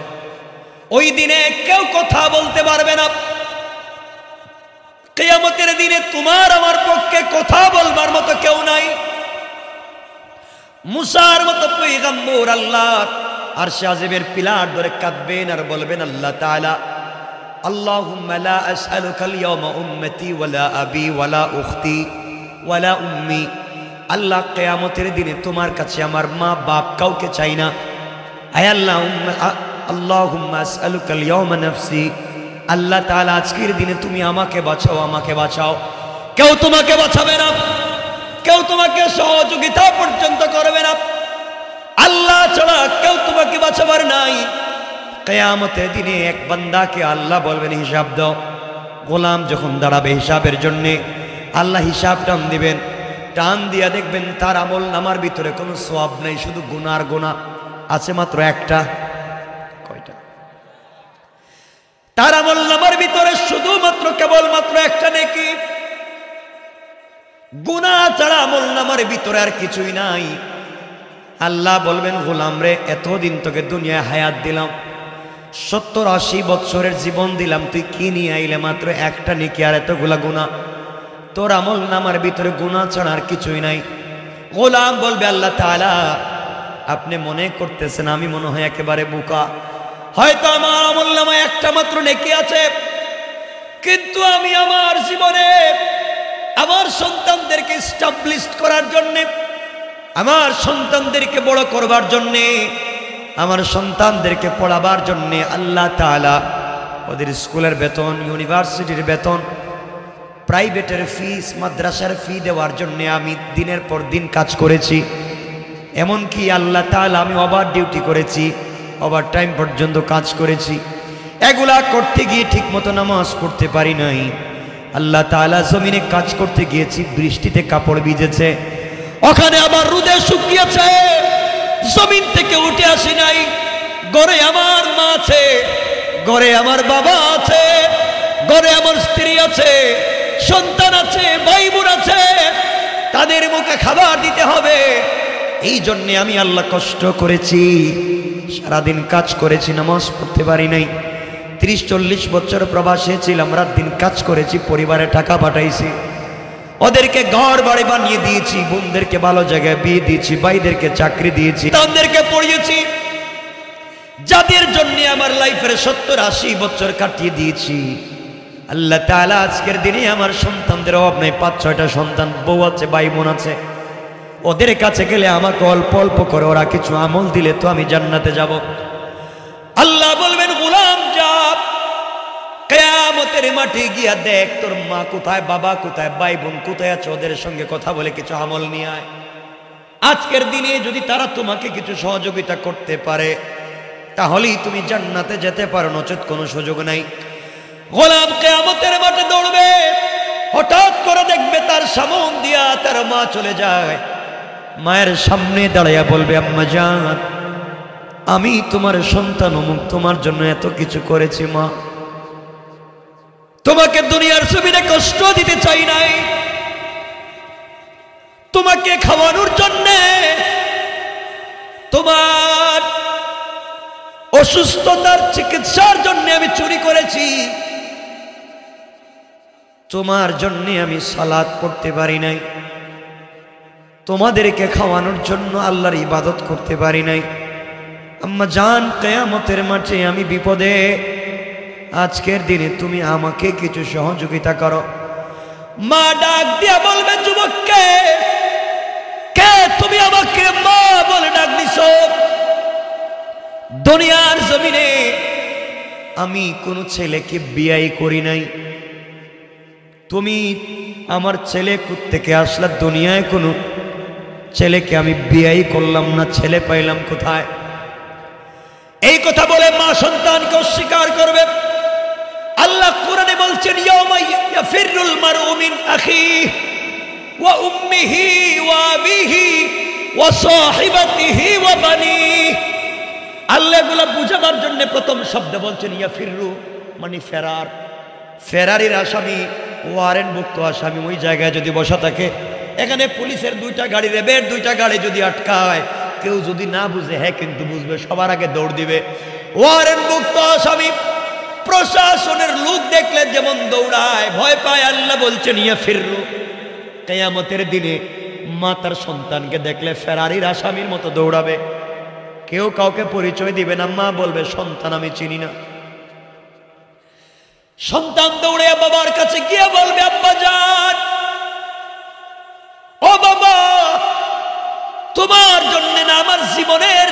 ওই দিনে কেউ কথা বলতে পারবে না। কিয়ামতের দিনে তোমার আমার পক্ষে কথা বলবার মতো কেউ নাই। মুসার মতো পয়গম্বর আল্লাহ আরশে আজিমের পিলার ধরে কাঁদবেন আর বলবেন, আল্লাহ তাআলা আল্লাহুম্মা লা আসআলুকাল ইয়াওমা উম্মতি ওয়ালা আবি ওয়ালা উখতি ওয়ালা উম্মি। আল্লাহ কিয়ামতের দিনে তোমার কাছে আমার মা বাপ কাউকে চাই না। আয় আল্লাহ, আল্লাহুম্মা আসআলুকাল ইয়াওমা নাফসি। আল্লাহ তাআলা আজকের দিনে তুমি আমাকে বাঁচাও, আমাকে বাঁচাও। কেউ তোমাকে বাঁচাবে না, কেউ তোমাকে সহযোগিতা পর্যন্ত করবে না। আল্লাহ ছাড়া কেউ তোমাকে বাঁচাবার নাই। কিয়ামতের দিনে এক বান্দাকে আল্লাহ বলবেন, হিসাব দাও। গোলাম যখন দাঁড়াবে হিসাবের জন্য, আল্লাহ হিসাব টান দিবেন। টান দিয়া দেখবেন তার আমল নামার ভিতরে কোনো সওয়াব নেই, শুধু গুনার গুনাহ আছে মাত্র একটা। কয়টা? তার আমল নামার ভিতরে শুধুমাত্র কেবলমাত্র একটা নেকি। গুনাহ ছাড়া আমল নামার ভিতরে আর কিছুই নাই। আল্লাহ বলবেন, গোলাম রে, এতদিন তোকে দুনিয়ায় হায়াত দিলাম, 70-80 বছরের জীবন দিলাম, তুই কি নিয়ে আইলে? মাত্র একটা নেকি আর এতগুলা গুনাহ। তোর আমল নামার ভিতরে গুনাহ ছাড়া আর কিছুই নাই। গোলাম বলবে, আল্লাহ তাআলা আপনি মনে করতেছেন আমি মনে হয় একেবারে বোকা, হয়তো আমার আমল নামায় একটা মাত্র নেকি আছে, কিন্তু আমি আমার জীবনে আমার সন্তানদেরকে এস্টাবলিশ করার জন্য, আমার সন্তানদেরকে বড় করবার জন্য, আমার সন্তানদেরকে পড়াবার জন্য আল্লাহ তাআলা ওদের স্কুলের বেতন, ইউনিভার্সিটির বেতন, প্রাইভেটের ফিস, মাদ্রাসার ফি দেওয়ার জন্য আমি দিনের পর দিন কাজ করেছি। এমনকি আল্লাহ তাআলা আমি ওভার ডিউটি করেছি, ওভার টাইম পর্যন্ত কাজ করেছি। এগুলা করতে গিয়ে ঠিক মতো নামাজ পড়তে পারি নাই। আল্লাহ তাআলা জমিনে কাজ করতে গিয়েছি, বৃষ্টিতে কাপড় ভিজেছে, ওখানে আবার রোদে শুকিয়েছে, জমিন থেকে উঠে আসি নাই। ঘরে আমার মা আছে, ঘরে আমার বাবা আছে, ঘরে আমার স্ত্রী আছে, সন্তান আছে, ভাই বোন আছে, তাদের মুখে খাবার দিতে হবে। এই জন্যে আমি আল্লাহ কষ্ট করেছি, সারাদিন কাজ করেছি, নামাজ পড়তে পারি নাই। 30-40 বছর প্রবাসে ছিলাম, রাত দিন কাজ করেছি, পরিবারে টাকা পাঠাইছি, ওদেরকে ঘর বাড়ি বানিয়ে দিয়েছি, বোনদেরকে ভালো জায়গায় বিয়ে দিয়েছি, ভাইদেরকে চাকরি দিয়েছি, তাদেরকে পড়িয়েছি, যাদের জন্য আমার লাইফের 70-80 বছর কাটিয়ে দিয়েছি। আল্লাহ তাআলা আজকের দিনে আমার সন্তানদের অভাব নেই, 5-6টা সন্তান, বউ আছে, ভাই বোন আছে। ওদের কাছে গেলে আমাকে অল্প অল্প করে ওরা কিছু আমল দিলে তো আমি জান্নাতে যাব। আল্লাহ বলবেন, গোলাম যা, কিয়ামতের মাঠে গিয়া দেখ তোর মা কোথায়, বাবা কোথায়, ভাই বোন কোথায় আছে, ওদের সঙ্গে কথা বলে কিছু আমল নিয়ে আয়। আজকের দিনে যদি তারা তোমাকে কিছু সহযোগিতা করতে পারে তাহলেই তুমি জান্নাতে যেতে পারো, নচেত কোনো সুযোগ নাই। গোলাম কিয়ামতের মাঠে দৌড়বে, হঠাৎ করে দেখবে তার সামন দিয়া তার মা চলে যায়। মায়ের সামনে দাঁড়াইয়া বলবে, আম্মা জান, আমি তোমার সন্তান অমুক, তোমার জন্য এত কিছু করেছি মা, তোমাকে দুনিয়ার জমিনে কষ্ট দিতে চাই নাই, তোমাকে খাওয়ানোর জন্য, তোমার অসুস্থতার চিকিৎসার জন্য আমি চুরি করেছি, তোমার জন্য আমি সালাত পড়তে পারি নাই, তোমাদেরকে খাওয়ানোর জন্য আল্লাহর ইবাদত করতে পারি নাই। আম্মা জান, কিয়ামতের মাঠে আমি বিপদে, আজকের দিনে তুমি আমাকে কিছু সহযোগিতা করো। মা ডাক দিয়া বলবে, যুবককে, কে তুমি আমাকে মা বলে ডাক দিছো? দুনিয়ার জমিনে আমি কোনো ছেলেকে বিয়ে করি নাই, তুমি আমার ছেলে থেকে আসলা, দুনিয়ায় কোনো ছেলেকে আমি বিয়ে করলাম না, ছেলে পাইলাম কোথায়? এই কথা বলে মা সন্তানকে অস্বীকার করবে। আল্লাহ কোরআনে বলছেন ইয়াউমা ইয়াফিরুল মারউ মিন আখিহি ওয়া উম্মিহি ওয়া আবিহি ওয়া সাহিবাতিহি ওয়া বানিহি। আল্লাহ এগুলো বুঝাবার জন্য প্রথম শব্দ বলছেন ইয়াফিরু মানে ফেরার। ফেরারির আসামি, ওয়ারেন্টভুক্ত আসামি ওই জায়গায় যদি বসা থাকে, এখানে পুলিশের দুইটা গাড়ি, র্যাবের দুইটা গাড়ি যদি আটকায়, কেউ যদি না বুঝে, হ্যাঁ কিন্তু বুঝবে, সবার আগে দৌড় দিবে। ওয়ারেন্টভুক্ত আসামি প্রশাসনের লোক দেখলে যেমন দৌড়ায়, ভয় পায়, আল্লাহ বলছেন ইয়াফিরু। কিয়ামতের দিনে মা তার সন্তানকে দেখলে ফেরারির আসামির মতো দৌড়াবে। কেউ কাউকে পরিচয় দিবে না, মা বলবে সন্তান আমি চিনি না। সন্তান দৌড়ে বাবার কাছে গিয়ে বলবে আব্বা জান, ও বাবা, তোমার জন্য না আমার জীবনের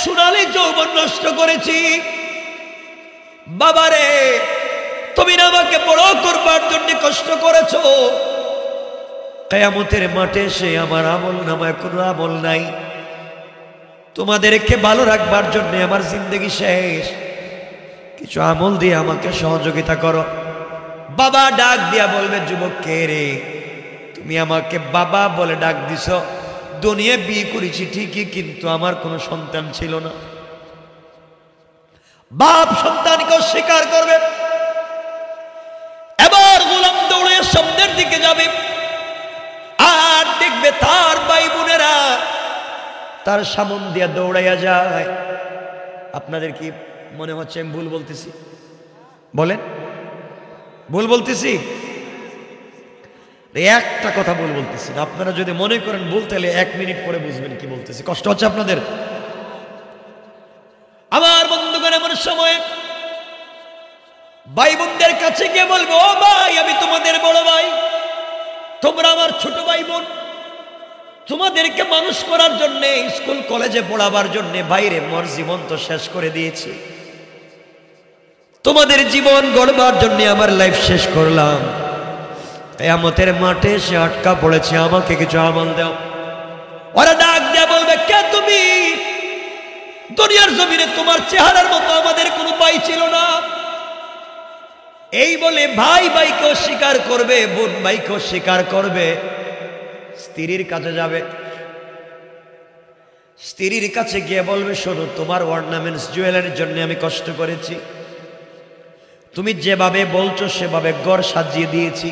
সোনালী যৌবন নষ্ট করেছি। বাবারে, তুমি না আমাকে বড় করবার জন্য কষ্ট করেছো। কিয়ামতের মাঠে সে আমার আমল নামায় কোনো আমল নাই। তোমাদেরকে ভালো রাখবার জন্য আমার জিন্দগি শেষ, কিছু আমল দিয়ে আমাকে সহযোগিতা করো। বাবা ডাক দিয়া বলবে যুবক, কে রে? তুমি আমাকে বাবা বলে ডাক দিছ। দুনিয়া বিয়ে করেছি ঠিকই, কিন্তু আমার কোনো সন্তান ছিল না। বাপ সন্তানকে অস্বীকার করবে। এবার গোলাম দৌড়ে সামনের দিকে যাবে, আর দেখবে তার ভাই বোনেরা তার সামন দিয়া দৌড়াইয়া যায়। আপনাদের কি মনে হচ্ছে আমি ভুল বলতেছি? বলেন, ভুল বলতেছি? একটা কথা ভুল বলতেছি না। আপনারা যদি মনে করেন ভুল, তাহলে 1 মিনিট পরে বুঝবেন কি বলতেছি। কষ্ট হচ্ছে আপনাদের? আমার বন্ধুগণ, এমন সময় ভাই বোনদের কাছে গিয়ে বলবো, ও ভাই, আমি তোমাদের বড় ভাই, তোমরা আমার ছোট ভাই বোন। তোমাদেরকে মানুষ করার জন্য, স্কুল কলেজে পড়াবার জন্য বাইরে মোর জীবন তো শেষ করে দিয়েছি। তোমাদের জীবন গড়বার জন্য আমার লাইফ শেষ করলাম। কিয়ামতের মাঠে সে আটকা পড়েছে, আমাকে কিছু আমল দাও। ওরা ডাক দিয়া বলবে, কে তুমি? দুনিয়ার জমিনে তোমার চেহারার মতো আমাদের কোনো ভাই ছিল না। এই বলে ভাই ভাইকে অস্বীকার করবে, বোন ভাইকে অস্বীকার করবে। স্ত্রীর কাছে যাবে, স্ত্রীর কাছে গিয়ে বলবে, শোনো, তোমার অর্নামেন্টস জুয়েলারির জন্য আমি কষ্ট করেছি। তুমি যেভাবে বলছো সেভাবে ঘর সাজিয়ে দিয়েছি।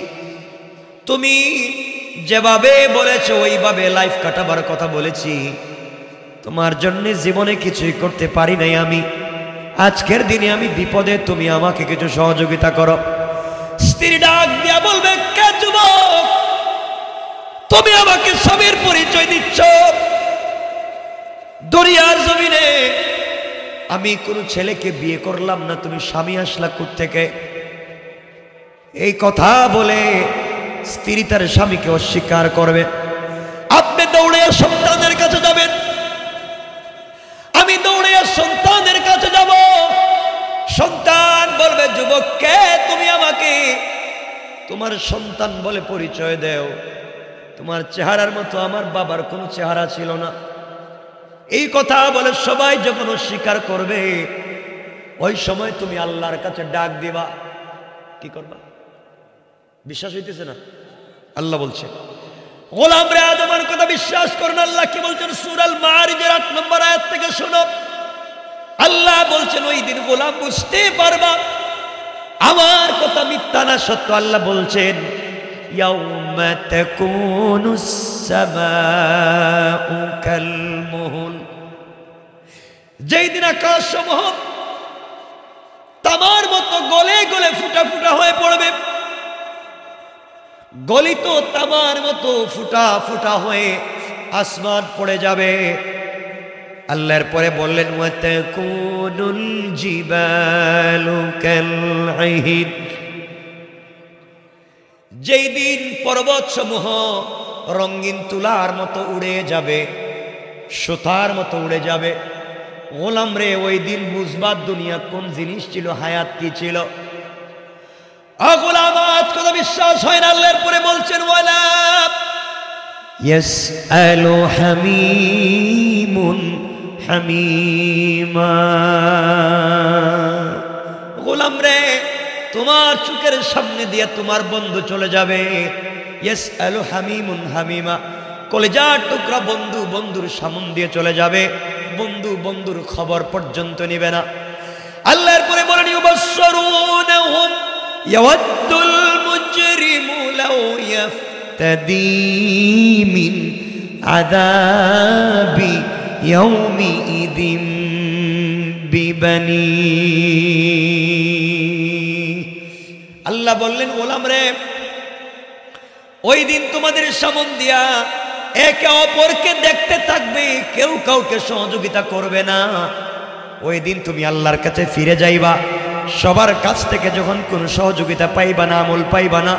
তুমি যেভাবে বলেছো ওইভাবে লাইফ কাটাবার কথা বলেছি। তোমার জন্য জীবনে কিছুই করতে পারি নাই আমি। আজকের দিনে আমি বিপদে, তুমি আমাকে কিছু সহযোগিতা করো। স্ত্রী ডাক দিয়া বলবে, কে যুবক? তুমি আমাকে স্বামীর পরিচয় দিচ্ছ। দুনিয়ার জমিনে আমি কোন ছেলেকে বিয়ে করলাম না, তুমি স্বামী আসলা কোত্থেকে? এই কথা বলে স্ত্রী তার স্বামীকে অস্বীকার করবে। আপনি দৌড়ে সন্তানের কাছে যাবেন, আমি দৌড়ে সন্তানের কাছে যাব। সন্তান বলবে, যুবক, কে তুমি? আমাকে তোমার সন্তান বলে পরিচয় দেও। তোমার চেহারার মতো আমার বাবার কোনো চেহারা ছিল না। এই কথা বলে সবাই যখন অস্বীকার করবে, ওই সময় তুমি আল্লাহর কাছে ডাক দিবা। কি করবা? বিশ্বাস হইতেছে না? আল্লাহ বলছে, গোলাম রে, আজ আমার কথা বিশ্বাস করুন। আল্লাহ কি বলছেন? সূরা মারিজের 8 নম্বর আয়াত থেকে শোনো। আল্লাহ বলছেন, ওই দিন গোলাম বুঝতে পারবা আমার কথা মিথ্যা না সত্য। আল্লাহ বলছেন, ইয়াউমা তাকুনুস সামাউ কালমুহুল, যেই দিন আকাশ সমূহ তামার মতো গলে গলে ফুটা ফুটা হয়ে পড়বে। গলিত তামার মতো ফুটা ফুটা হয়ে আসমান পড়ে যাবে। আল্লাহর পরে বললেন, ওয়া তাকুনুল জিবালু কালঈহিন, যেই দিন পর্বত সমূহ রঙিন তুলার মতো উড়ে যাবে, সুতার মতো উড়ে যাবে। গোলাম রে, ওই দিন বুঝবার দুনিয়া কোন জিনিস ছিল, হায়াত কি ছিল। গোলাম, আজ কথা বিশ্বাস হয় না। আল্লাহর পরে বলছেন, ওয়ালা ইয়াসআলু হামিমুন হামিমা। গোলাম রে, তোমার চোখের সামনে দিয়ে তোমার বন্ধু চলে যাবে, ইয়াসআলু হামিমুন হামিমা, কলেজার টুকরা বন্ধু বন্ধুর সামনে দিয়ে চলে যাবে, বন্ধু বন্ধুর খবর পর্যন্ত নেবে না। আল্লাহর পরে বলেন ইউবাশশিরুনহুম ইয়াওয়াদ্দুল মুজরিমু লাউ ইয়াফতাদি মিন আযাবি ইয়াউমিইযিন বিবানি। আল্লাহ বললেন গোলাম রে, ওই দিন তোমাদের সামন দিয়া একে অপরকে দেখতে থাকবে, কেউ কাউকে সহযোগিতা করবে না। ওই দিন তুমি আল্লাহর কাছে ফিরে যাইবা, সবার কাছ থেকে যখন কোনো সহযোগিতা পাইবা না, আমল পাইবা না,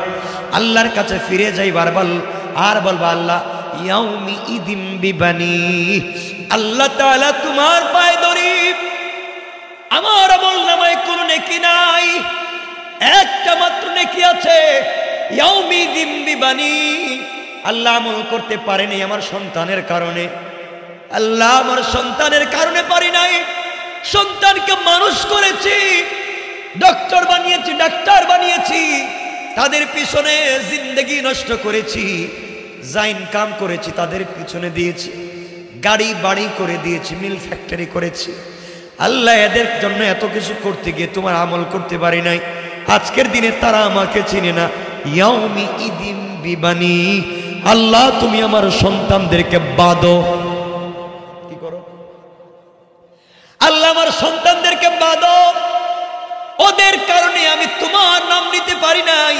আল্লাহর কাছে ফিরে যাইবা আর বলবা আল্লাহ ইয়াউমি ইদিম বিবানি, আল্লাহ তাআলা তোমার পায়ে ধরি, আমার আমল নামায় কোনো নেকি নাই, একটা মাত্র নেকি আছে, ইয়াউমি ইদিম বিবানি। আল্লাহ আমল করতে পারেনি আমার সন্তানের কারণে, আল্লাহ আমার সন্তানের কারণে পারি নাই, সন্তানকে মানুষ করেছি, ডক্টর বানিয়েছি, ডাক্তার বানিয়েছি, তাদের পিছনে জিন্দেগি নষ্ট করেছি, যা ইনকাম করেছি তাদের পিছনে দিয়েছি, গাড়ি বাড়ি করে দিয়েছি, মিল ফ্যাক্টরি করেছি। আল্লাহ এদের জন্য এত কিছু করতে গিয়ে তোমার আমল করতে পারি নাই, আজকের দিনে তারা আমাকে চিনে না। ইয়াউমি ইদিম বিবানি, আল্লাহ তুমি আমার সন্তানদেরকে বাঁধো। কি করো? আল্লাহ আমার সন্তানদেরকে বাঁধো, ওদের কারণে আমি তোমার নাম নিতে পারি নাই,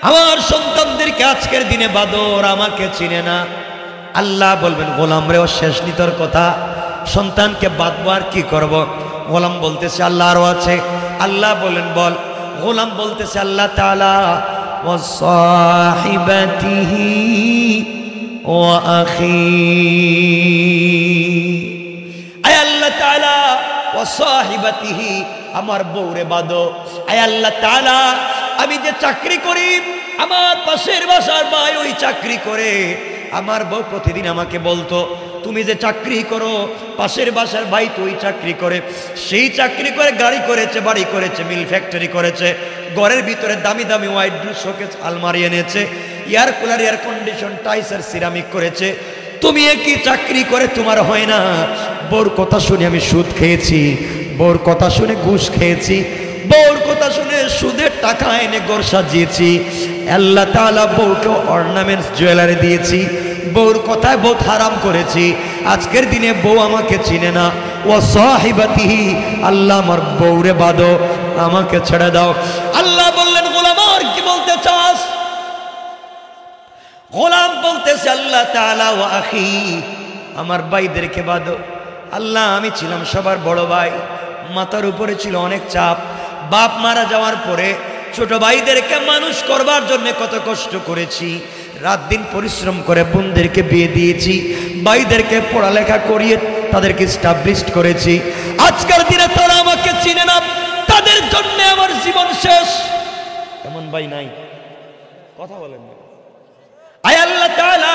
আমার সন্তানদেরকে আজকের দিনে বাঁধো, ওরা আমাকে চিনে না। আল্লাহ বলবেন গোলাম রে, ও শেষ নিতর কথা, সন্তানকে বাঁধবো আর কি করব? গোলাম বলতেছে আল্লাহ আরো আছে। আল্লাহ বলেন বল। গোলাম বলতেছে আল্লাহ তাআলা ওয়া সাহিবাতিহি ওয়া আখি, আয় আল্লাহ তাআলা ওয়া সাহিবাতিহি, আমার বউরে বাঁধো। আয় আল্লাহ তাআলা, আমি যে চাকরি করি, আমার পাশের বাসার ভাই ওই চাকরি করে, আমার বউ প্রতিদিন আমাকে বলতো তুমি যে চাকরি করো, পাশের বাসার ভাই তো ওই চাকরি করে, সেই চাকরি করে গাড়ি করেছে, বাড়ি করেছে, মিল ফ্যাক্টরি করেছে, ঘরের ভিতরে দামি দামি হোয়াইট শোকেস আলমারি এনেছে, এয়ার কুলার, এয়ার কন্ডিশন, টাইসের সিরামিক করেছে, তুমি একই চাকরি করে তোমার হয় না। বউর কথা শুনে আমি সুদ খেয়েছি, বউর কথা শুনে ঘুষ খেয়েছি, বউর কথা শুনে সুদের টাকা এনে ঘর সাজিয়েছি, আল্লাহ তাআলা বউকে অর্নামেন্টস জুয়েলারি দিয়েছি, বউর কথায় বহুত হারাম করেছি, আজকের দিনে বউ আমাকে চিনে না। ওয়া সাহিবাতিহি, আল্লাহ আমার বউরে বাঁধো, আমাকে ছেড়ে দাও। আল্লাহ বললেন গোলাম আর কি বলতে চাস? গোলাম বলতেছে আল্লাহ তাআলা ওয়া আখি, আমার ভাইদেরকে বাঁধো। আল্লাহ আমি ছিলাম সবার বড় ভাই, মাথার উপরে ছিল অনেক চাপ, বাপ মারা যাওয়ার পরে ছোট ভাইদেরকে মানুষ করবার জন্য কত কষ্ট করেছি, রাত দিন পরিশ্রম করে বোনদেরকে বিয়ে দিয়েছি, ভাইদেরকে পড়ালেখা করিয়ে তাদেরকে স্টাবলিশড করেছি, আজকের দিনে তারা আমাকে চিনে না, তাদের জন্য আমার জীবন শেষ। এমন ভাই নাই? কথা বলেন না। আয় আল্লাহ তাআলা,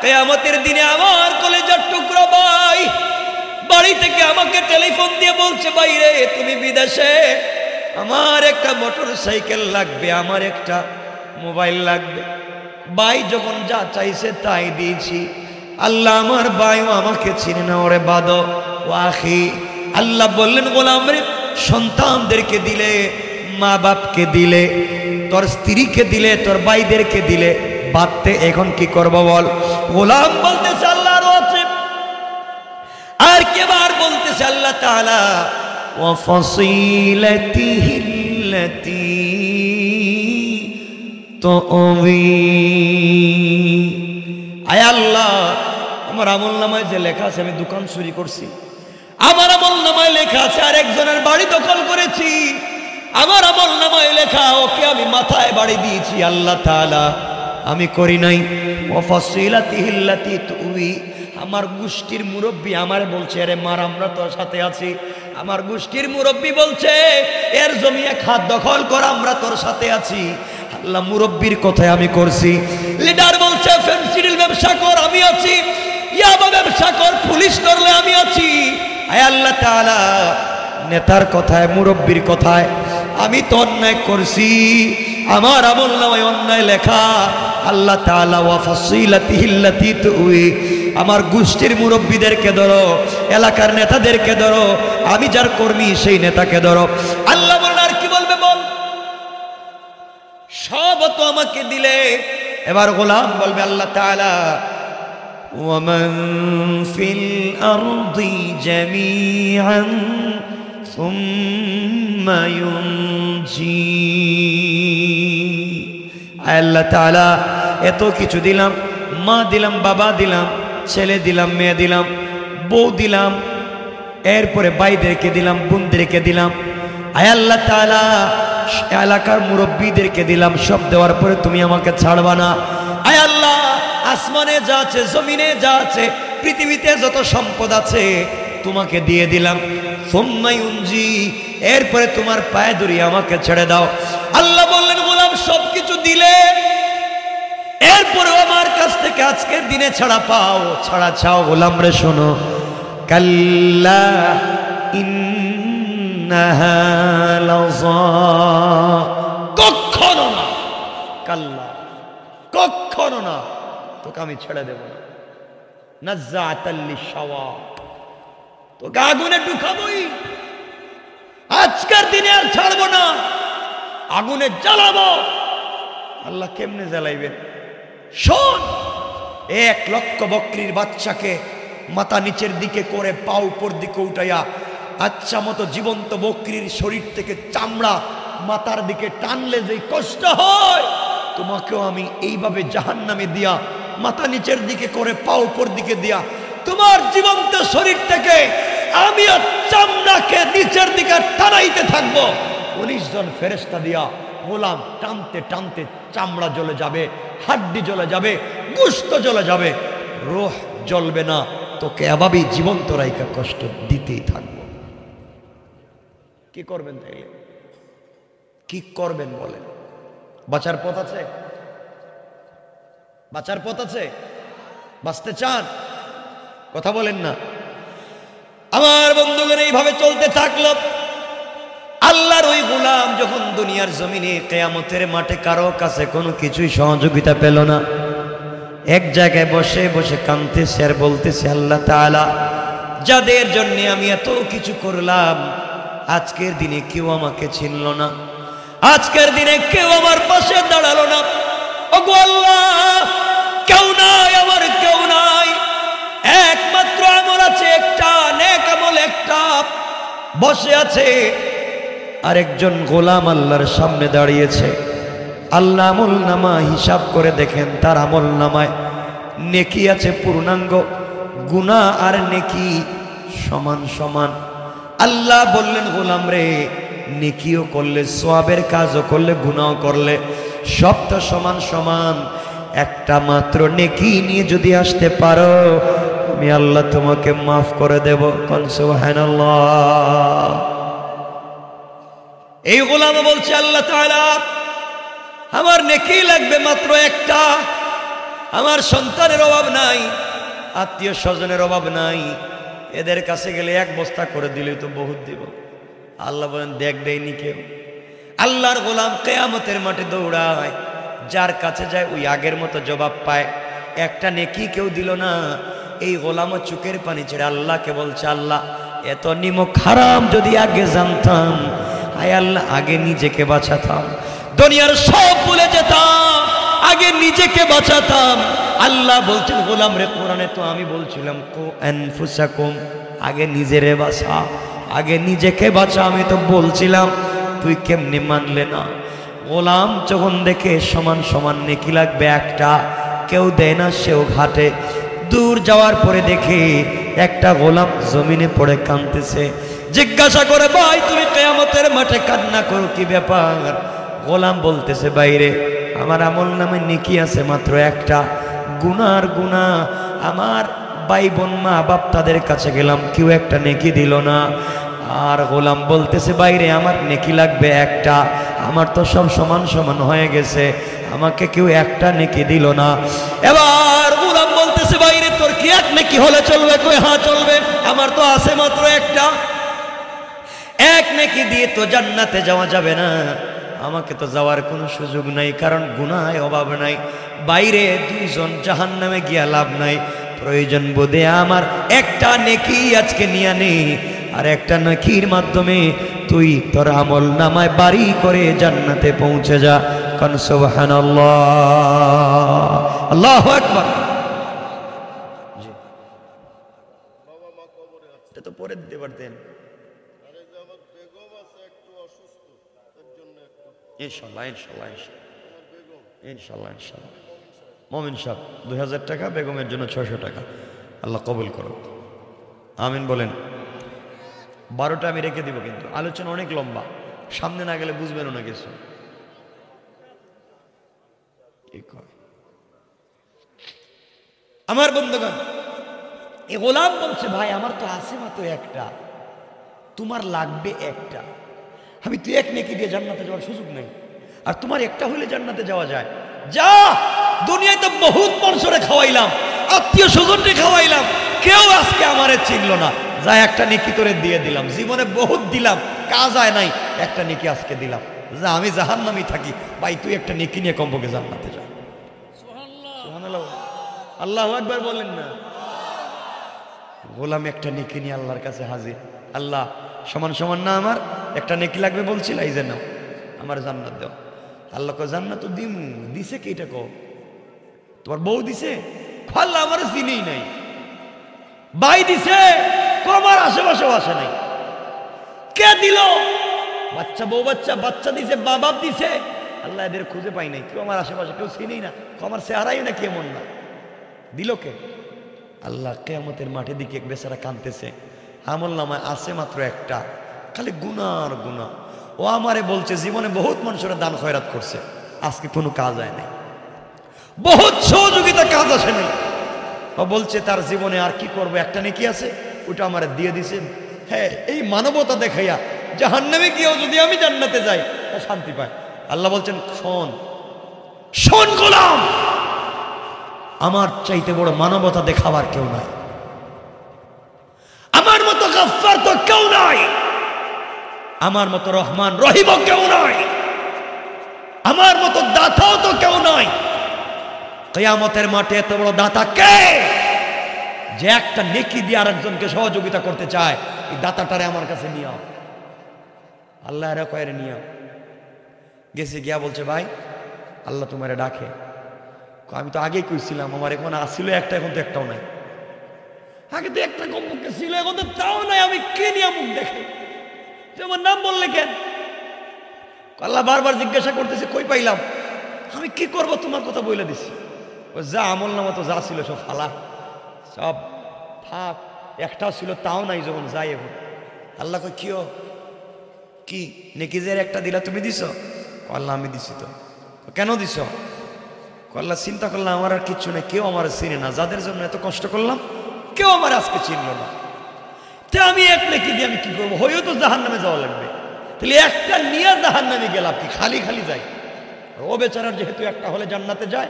কিয়ামতের দিনে আমার কলেজার টুকরো ভাই বাড়ি থেকে আমাকে টেলিফোন দিয়ে বলছে ভাই রে তুমি বিদেশে, আমার একটা মোটর সাইকেল লাগবে, আমার একটা মোবাইল লাগবে। ভাই যখন যা চাইছে তাই দিয়েছি। আল্লাহ আমার ভাইও আমাকে চিনে না, ওরে বাঁধো। ওয়াখি, আল্লাহ বললেন গোলাম রে, সন্তানদেরকে দিলে, মা বাপকে দিলে, তোর স্ত্রীকে দিলে, তোর ভাইদেরকে দিলে, বাঁধতে এখন কি করবো বল? গোলাম বলতেছে আল্লাহ আরো আছে। আর কেবার বলতেছে আল্লাহ তাআলা ওয়া ফাসিলাতিহিল্লাতী তুবি। আয় আল্লাহ, আমার আমলনামায় যে লেখা আছে আমি দোকান চুরি করছি, আমার আমলনামায় লেখা আছে আর একজনের বাড়ি দখল করেছি, আমার আমলনামায় লেখা ওকে আমি মাথায় বাড়ি দিয়েছি, আল্লাহ তাআলা আমি করি নাই। ওয়া ফাসিলাতিহিল্লাতী তুবি, আমার গোষ্ঠীর মুরব্বী আমার বলছে আরে মার আমরা তোর সাথে আছি, আমার গোষ্ঠীর মুরব্বী বলছে এর জমি এক হাত দখল কর, আমরা তোর সাথে আছি। আল্লাহ মুরব্বীর কথায় আমি করছি। লিডার বলছে ফেন্সিডিল ব্যবসা কর, আমি আছি। ইয়াবা ব্যবসা কর, পুলিশ ধরলে আমি আছি। আয় আল্লাহ তাআলা, নেতার কথায়, মুরব্বীর কথায় আমি তো অন্যায় করছি, আমার আমলনামায় অন্যায় লেখা। আল্লাহ তাআলা ওয়া ফাসিলাতিহিল্লাতী তুই, আমার গোষ্ঠীর মুরব্বীদেরকে ধরো, এলাকার নেতাদেরকে ধরো, আমি যার কর্মী সেই নেতাকে ধরো। আল্লাহ বলেন আর কি বলবে বল, সব তো আমাকে দিলে। এবার গোলাম বলবে আল্লাহ তাআলা ওয়ামান ফিল আরদি জামিআন সুম্মা ইউনজি। আল্লাহ তাআলা এত কিছু দিলাম, মা দিলাম, বাবা দিলাম, ছেলে দিলাম, মেয়ে দিলাম, বউ দিলাম, এরপরে ভাইদেরকে দিলাম, বোনদেরকে দিলাম। আয় আল্লাহ তাআলা এলাকার মুরব্বীদেরকে দিলাম, সব দেওয়ার পরে তুমি আমাকে ছাড়বা না। আয় আল্লাহ, আসমানে যা আছে, জমিনে যা আছে, পৃথিবীতে যত সম্পদ আছে তোমাকে দিয়ে দিলাম। সুম্মা ইউনজি, এরপরে তোমার পায়ে ধরে আমাকে ছেড়ে দাও। আল্লাহ বললেন গোলাম সবকিছু দিলে, এরপরেও আমার কাছ থেকে আজকের দিনে ছাড়া পাও, ছাড়া চাও। গোলাম রে শোনো, কাল্লা ইন্নাহা লাযা, কখনো না, কাল্লা কখনো না, তোকে আমি ছেড়ে দেব না। নাজ্জাআতাল লিশাওয়া, তোকে আগুনে ঢুকাবই, আজকের দিনে আর ছাড়বো না, আগুনে জ্বালাবো। আল্লাহ কেমনে জ্বালাইবেন? শোন, 1 লক্ষ বকরির বাচ্চাকে মাথা নিচের দিকে করে পা উপর দিকে উঠাইয়া, আচ্ছা মতো জীবন্ত বকরির শরীর থেকে চামড়া মাথার দিকে টানলে যে কষ্ট হয়, তোমাকেও আমি এইভাবে জাহান্নামে দিয়া, মাথা নিচের দিকে করে পা উপর দিকে দিয়া, তোমার জীবন্ত শরীর থেকে আমি চামড়াকে নিচের দিকে টানাইতে থাকবো। 19 জন ফেরেশতা দিয়া গোলাম টানতে টানতে চামড়া জ্বলে যাবে, হাড্ডি জ্বলে যাবে, গোশত জ্বলে যাবে, রূহ জ্বলবে না। তোকে এভাবেই জীবন্ত রাইকা কষ্ট দিতেই থাকবো। কি করবেন তাইলে? কি করবেন বলেন? বাঁচার পথ আছে? বাঁচার পথ আছে? বাঁচতে চান? কথা বলেন না। আমার বন্ধুগণ, এইভাবে চলতে থাকলো। আল্লাহর ওই গোলাম যখন দুনিয়ার জমিনে কিয়ামতের মাঠে কারো কাছে কোনো কিছুই সহযোগিতা পেল না, এক জায়গায় বসে বসে কাঁদতেছে আর বলতেছে, আল্লাহ তাআলা, যাদের জন্য আমি এত কিছু করলাম, আজকের দিনে কেউ আমাকে চিনল না, আজকের দিনে কেউ আমার পাশে দাঁড়ালো না। ওগো আল্লাহ, কেউ নাই, আমার কেউ নাই, একমাত্র আমল আছে একটা, নেক আমল একটা। বসে আছে আরেকজন গোলাম আল্লাহর সামনে দাঁড়িয়েছে। আল্লাহ আমল নামা হিসাব করে দেখেন, তার আমল নামায় নেকি আছে পূর্ণাঙ্গ, গুনাহ আর নেকি সমান সমান। আল্লাহ বললেন, গোলাম রে, নেকিও করলে, সওয়াবের কাজও করলে, গুনাহও করলে, সব তো সমান সমান। একটা মাত্র নেকি নিয়ে যদি আসতে পারো, আমি আল্লাহ তোমাকে মাফ করে দেব। কোন সুবহানাল্লাহ। এই গোলাম বলছে, আল্লাহ তাআলা, আমার নেকি লাগবে মাত্র একটা, আমার সন্তানের অভাব নাই, আত্মীয় স্বজনের অভাব নাই, এদের কাছে গেলে 1 বস্তা করে দিলে তো বহুত দিব। আল্লাহ বলেন, দেখ দেয়নি কেউ। আল্লাহর গোলাম কিয়ামতের মাঠে দৌড়ায়, যার কাছে যায় ওই আগের মতো জবাব পায়। একটা নেকি কেউ দিল না। এই গোলামও চোখের পানি ছেড়ে আল্লাহকে বলছে, আল্লাহ, এত নিমক হারাম যদি আগে জানতাম, আয় আল্লাহ, আগে নিজেকে বাঁচাতাম, দুনিয়ার সব ভুলে যেতাম, আগে নিজেকে বাঁচাতাম। আল্লাহ বলছেন, গোলাম রে, কোরআনে তো আমি বলছিলাম, কু আনফুসাকুম, আগে নিজেরে বাঁচা, আগে নিজেকে বাঁচা, আমি তো বলছিলাম, তুই কেমনে মানলে না? গোলাম যখন দেখে সমান সমান নেকি লাগবে একটা, কেউ দেয় না, সেও ঘাটে। দূর যাওয়ার পরে দেখে একটা গোলাম জমিনে পড়ে কাঁদতেছে। জিজ্ঞাসা করে, ভাই তুমি কিয়ামতের মাঠে কান্না করো, কি ব্যাপার? গোলাম বলতেছে, বাইরে আমার আমল নামে নেকি আছে মাত্র একটা, গুনার গুনাহ, আমার ভাই বোন মা বাপ তাদের কাছে গেলাম, কেউ একটা নেকি দিল না। আর গোলাম বলতেছে, বাইরে আমার নেকি লাগবে একটা, আমার তো সব সমান সমান হয়ে গেছে, আমাকে কেউ একটা নেকি দিল না। এবার গোলাম বলতেছে, বাইরে তোর কি কি এক নেকি হলে চলবে? কই হ্যাঁ চলবে, আমার তো আছে মাত্র একটা। এক নেকি দিয়ে তো জান্নাতে যাওয়া যাবে না, আমাকে তো যাওয়ার কোনো সুযোগ নাই, কারণ গুনাহে অভাব নাই। বাইরে দুইজন জাহান্নামে গিয়া লাভ নাই, প্রয়োজন বোধে আমার একটা নেকি আজকে নিয়ে নে, আর একটা নেকির মাধ্যমে তুই তোর আমল নামায় বাড়ি করে জান্নাতে পৌঁছে যা। কান সুবহানাল্লাহ, আল্লাহু আকবার। জি বাবা মা কবরে আছে, এটা তো পরে দিতে পারতেন। আরে যে আমার বেগম আছে একটু অসুস্থ, তার জন্য একটু ইনশাআল্লাহ ইনশাআল্লাহ ইনশাআল্লাহ আমার বেগম ইনশাআল্লাহ ইনশাআল্লাহ। মমিন সাহেব 2000 টাকা, বেগমের জন্য 600 টাকা। আল্লাহ কবুল করো, আমিন বলেন। 12টা আমি রেখে দিব, কিন্তু আলোচনা অনেক লম্বা, সামনে না গেলে বুঝবেন না কিছু। আমার বন্ধুগণ, এই গোলাম বলছে ভাই আমার তো আছে মাত্র একটা, তোমার লাগবে একটা। আমি তুই এক নেকি দিয়ে জান্নাতে যাওয়ার সুযোগ নেই, আর তোমার একটা হইলে জান্নাতে যাওয়া যায়। যা, দুনিয়ায় তো বহুত মানুষরে খাওয়াইলাম, আত্মীয় স্বজনকে খাওয়াইলাম, কেউ আজকে আমারে চিনল না। যা একটা নেকি তোরে দিয়ে দিলাম, জীবনে বহুত দিলাম, কাজ হয় নাই, একটা নেকি আজকে দিলাম। যা, আমি জাহান্নামী থাকি, ভাই তুই একটা নেকি নিয়ে কমপক্ষে জান্নাতে যা। সুবহানাল্লাহ, আল্লাহু আকবার বলেন না। গোলাম একটা নেকি নিয়ে আল্লাহর কাছে হাজির। আল্লাহ সমান সমান না, আমার একটা নেকি লাগবে বলছিল, এই যে নাও আমার জান্নাত দাও। আল্লাহ কো জান্নাত তো দিমু, দিছে কি এটা কো? তোমার বউ দিছে? আল্লাহ আমার চিনেই নাই। ভাই দিছে? আমার আশেপাশেও আসে নাই। কে দিল? বাচ্চা, বউ বাচ্চা, বাচ্চা দিছে, বাপ দিছে? আল্লাহ এদের খুঁজে পাই নাই, কেউ আমার আশেপাশে কেউ চিনেই না, আমার চেহারাই না কেমন না। দিল কে? আল্লাহ কিয়ামতের মাঠে দিকে এক বেচারা কাঁদতেছে, আমল নামায় আছে মাত্র একটা, খালি গুনার গুনাহ। ও আমারে বলছে জীবনে বহুত মানুষের দান খয়রাত করছে, আজকে কোনো কাজ হয় নাই, বহুত সহযোগিতা কাজ আসে নাই। ও বলছে তার জীবনে আর কি করবো, একটা নেকি আছে, ওটা আমারে দিয়ে দিছে। হ্যাঁ, এই মানবতা দেখাইয়া জাহান্নামে গিয়েও যদি আমি জান্নাতে যাই ও শান্তি পায়। আল্লাহ বলছেন শোন, শোন গোলাম, আমার চাইতে বড় মানবতা দেখাবার কেউ নাই, আমার মতো গফফার তো কেউ নাই, আমার মতো রহমান রহিম কেউ নাই, আমার মতো দাতাও তো কেউ নাই। কিয়ামতের মাঠে এত বড় দাতা কে, যে একটা নেকি দিয়ে আরেকজনকে সহযোগিতা করতে চায়? এই দাতাটারে আমার কাছে নিয়ে আও। আল্লাহ এরা কয়ের নিয়ে আও। গেছে গিয়া বলছে ভাই আল্লাহ তোমারে ডাকে। আমি তো আগেই কইছিলাম আমার এখন আসছিল একটা, এখন তো একটাও নাই। আগে তো একটা কমপক্ষে ছিল, এখন তো তাও নাই। আমি কে নিয়ে মুখ দেখে, আমার নাম বললে কেন? আল্লাহ বারবার জিজ্ঞাসা করতেছে কই পাইলাম? আমি কি করব, তোমার কথা বলে দিছি। যা আমল নামা তো যা ছিল সব ফালা, সব থাক, একটাও ছিল তাও নাই, যখন যাই এখন। আল্লাহ কই কিও কি নেকিজের একটা দিলা তুমি দিছ? আল্লাহ আমি দিছি। তো কেন দিছ? আল্লাহ চিন্তা করলাম আমার আর কিচ্ছু নেই, কেউ আমার চিনে না, যাদের জন্য এত কষ্ট করলাম কেউ আমার আজকে চিনল না, তে আমি এক নেকি দিয়ে আমি কি করবো? হয়েও তো জাহান্নামে যাওয়া লাগবে, তাহলে একটা নিয়ে জাহান্নামে গেলাম কি? খালি খালি যাই। ও বেচারার যেহেতু একটা হলে জান্নাতে যায়,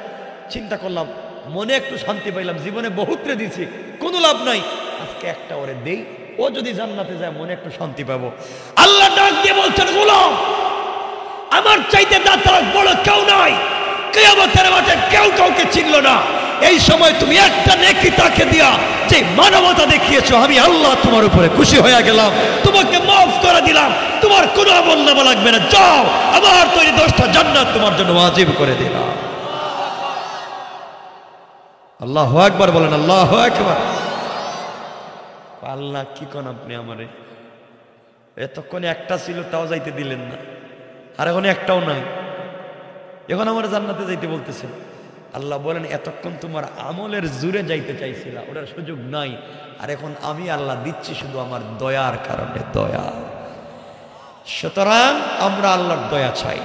চিন্তা করলাম মনে একটু শান্তি পাইলাম, জীবনে বহুতরে দিছি কোনো লাভ নাই, আজকে একটা ওরে দেই, ও যদি জান্নাতে যায় মনে একটু শান্তি পাবো। আল্লাহ ডাক দিয়ে বলছেন গোলাম আমার চাইতে দাতা বড় কেউ নাই, কিয়ামতের মাঠে কেউ কাউকে চিনল না। এই সময় তুমি একটা নেকি তাকে দিয়া যে মানবতা দেখিয়েছো, আমি আল্লাহ তোমার উপরে খুশি হয়ে গেলাম, তোমাকে মাফ করে দিলাম, তোমার কোনো আমল নামা লাগবে না, যাও আমার তৈরি 10টা জান্নাত তোমার জন্য ওয়াজিব করে দিলাম। আল্লাহু আকবার বলেন, আল্লাহু আকবার। আল্লাহ কি কোন আপনি আমারে, এতক্ষণে একটা ছিল তাও যাইতে দিলেন না, আর এখন একটাও নাই, এখন আমার জান্নাতে যাইতে বলতেছেন। আল্লাহ বলেন এতক্ষণ তোমার আমলের জুড়ে যাইতে চাইছিলা, ওটার সুযোগ নাই, আর এখন আমি আল্লাহ দিচ্ছি শুধু আমার দয়ার কারণে, দয়া। সুতরাং আমরা আল্লাহর দয়া চাই,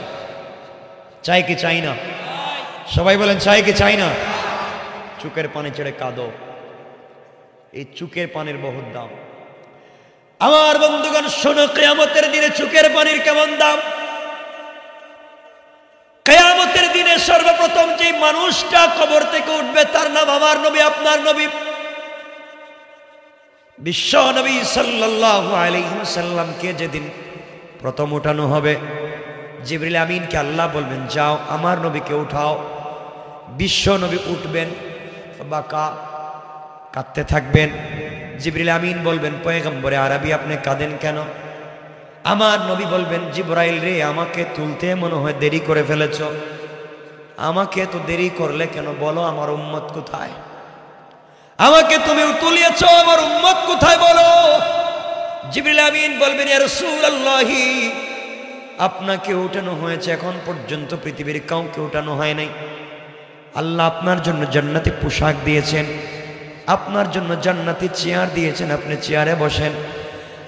চাই কি চাই না? সবাই বলেন চাই কি চাই না? চুকের পানি ছেড়ে কাঁদো, এই চুকের পানির বহুত দাম। আমার বন্ধুগণ শোনো, কিয়ামতের দিনে চুকের পানির কেমন দাম। কিয়ামতের দিনে সর্বপ্রথম যে মানুষটা কবর থেকে উঠবে তার নাম আমার নবী, আপনার নবী বিশ্ব নবী সাল্লাল্লাহু আলাইহি ওয়াসাল্লামকে যেদিন প্রথম উঠানো হবে, জিবরিল আমিনকে আল্লাহ বলবেন যাও আমার নবীকে উঠাও। বিশ্ব নবী উঠবেন, বাঁকা কাঁদতে থাকবেন। জিবরিল আমিন বলবেন পয়গম্বরে আরবি আপনি কাঁদেন কেন? আমার নবী বলবেন জিবরাইল রে, আমাকে তুলতে মনে হয় দেরি করে ফেলেছ, আমাকে তো দেরি করলে কেন? বলো আমার উম্মত কোথায়? আমাকে তুমি তুলিয়েছ, আমার উম্মত কোথায় বলো? জিবরিল আমিন বলবেন ইয়া রাসূলুল্লাহি, আপনাকে উঠানো হয়েছে, এখন পর্যন্ত পৃথিবীর কাউকে উঠানো হয় নাই। আল্লাহ আপনার জন্য জান্নাতি পোশাক দিয়েছেন, আপনার জন্য জান্নাতি চেয়ার দিয়েছেন, আপনি চেয়ারে বসেন।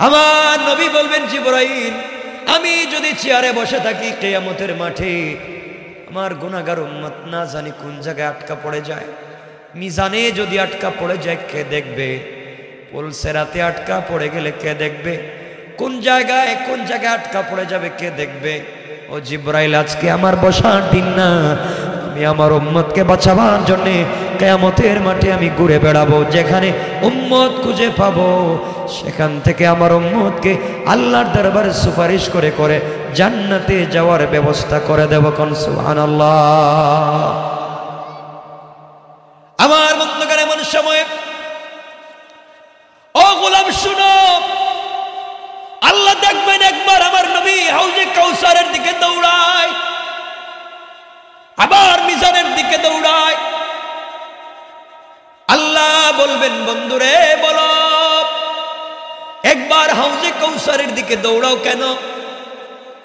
আমার নবী বলবেন জিবরাইল, আমি যদি চেয়ারে বসে থাকি কিয়ামতের মাঠে আমার গুনাহগার উম্মত না জানি কোন জায়গায় আটকা পড়ে যায়। মিজানে যদি আটকা পড়ে যায় কে দেখবে? পুলসেরাতে আটকা পড়ে গেলে কে দেখবে? কোন জায়গায় আটকা পড়ে যাবে কে দেখবে? ও জিবরাইল, আজকে আমার বসার দিন না, আমি আমার উম্মতকে বাঁচাবার জন্য কিয়ামতের মাঠে আমি ঘুরে বেড়াবো। যেখানে উম্মত খুঁজে পাবো সেখান থেকে আমার উম্মতকে আল্লাহর দরবারে সুপারিশ করে করে জান্নাতে যাওয়ার ব্যবস্থা করে দেব। কোন সুবহানাল্লাহ। আমার বন্ধুগণ, এমন সময় ও গোলাম শুনো, আল্লাহ দেখবেন একবার আমার নবী হাউজে কাউসারের দিকে দৌড়ায়, আবার মিজানের দিকে দৌড়ায়। আল্লাহ বলবেন বন্ধুরে বলো, একবার হাউজে কাউসারের দিকে দৌড়াও কেন,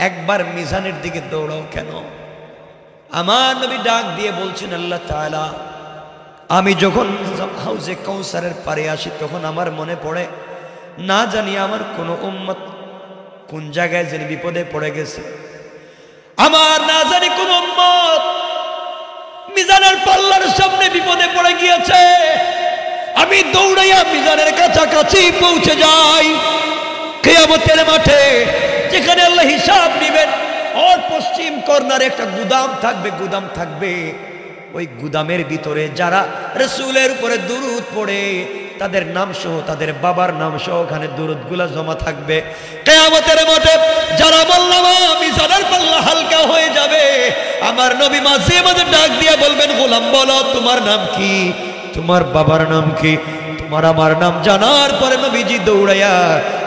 একবার মিজানের দিকে দৌড়াও কেন? আমার নবী ডাক দিয়ে বলছেন আল্লাহ তাআলা, আমি যখন হাউজে কাউসারের পারে আসি তখন আমার মনে পড়ে না জানি আমার কোন উম্মত কোন জায়গায় যেন বিপদে পড়ে গেছে, আমার না জানি কোন উম্মত মিজানের পাল্লার সামনে বিপদে পড়ে গিয়েছে। আমি দৌড়াইয়া মিজানের কাছাকাছি পৌঁছে যাই। কিয়ামতের মাঠে যেখানে আল্লাহ হিসাব নেবেন, ওর পশ্চিম কর্নারে একটা গুদাম থাকবে। ওই গুদামের ভিতরে যারা রাসূলের উপরে দুরূদ পড়ে তাদের নাম সহ, তাদের বাবার নাম সহ ওখানে দুরূদগুলা জমা থাকবে। কিয়ামতের মাঠে যারা বললাম মিজানের পাল্লা হালকা হয়ে যাবে, আমার নবী মাঝে মাঝে ডাক দিয়ে বলবেন গোলাম বলো তোমার নাম কি, তোমার বাবার নাম কি? তোমার আমার নাম জানার পরে নবীজি দৌড়াইয়া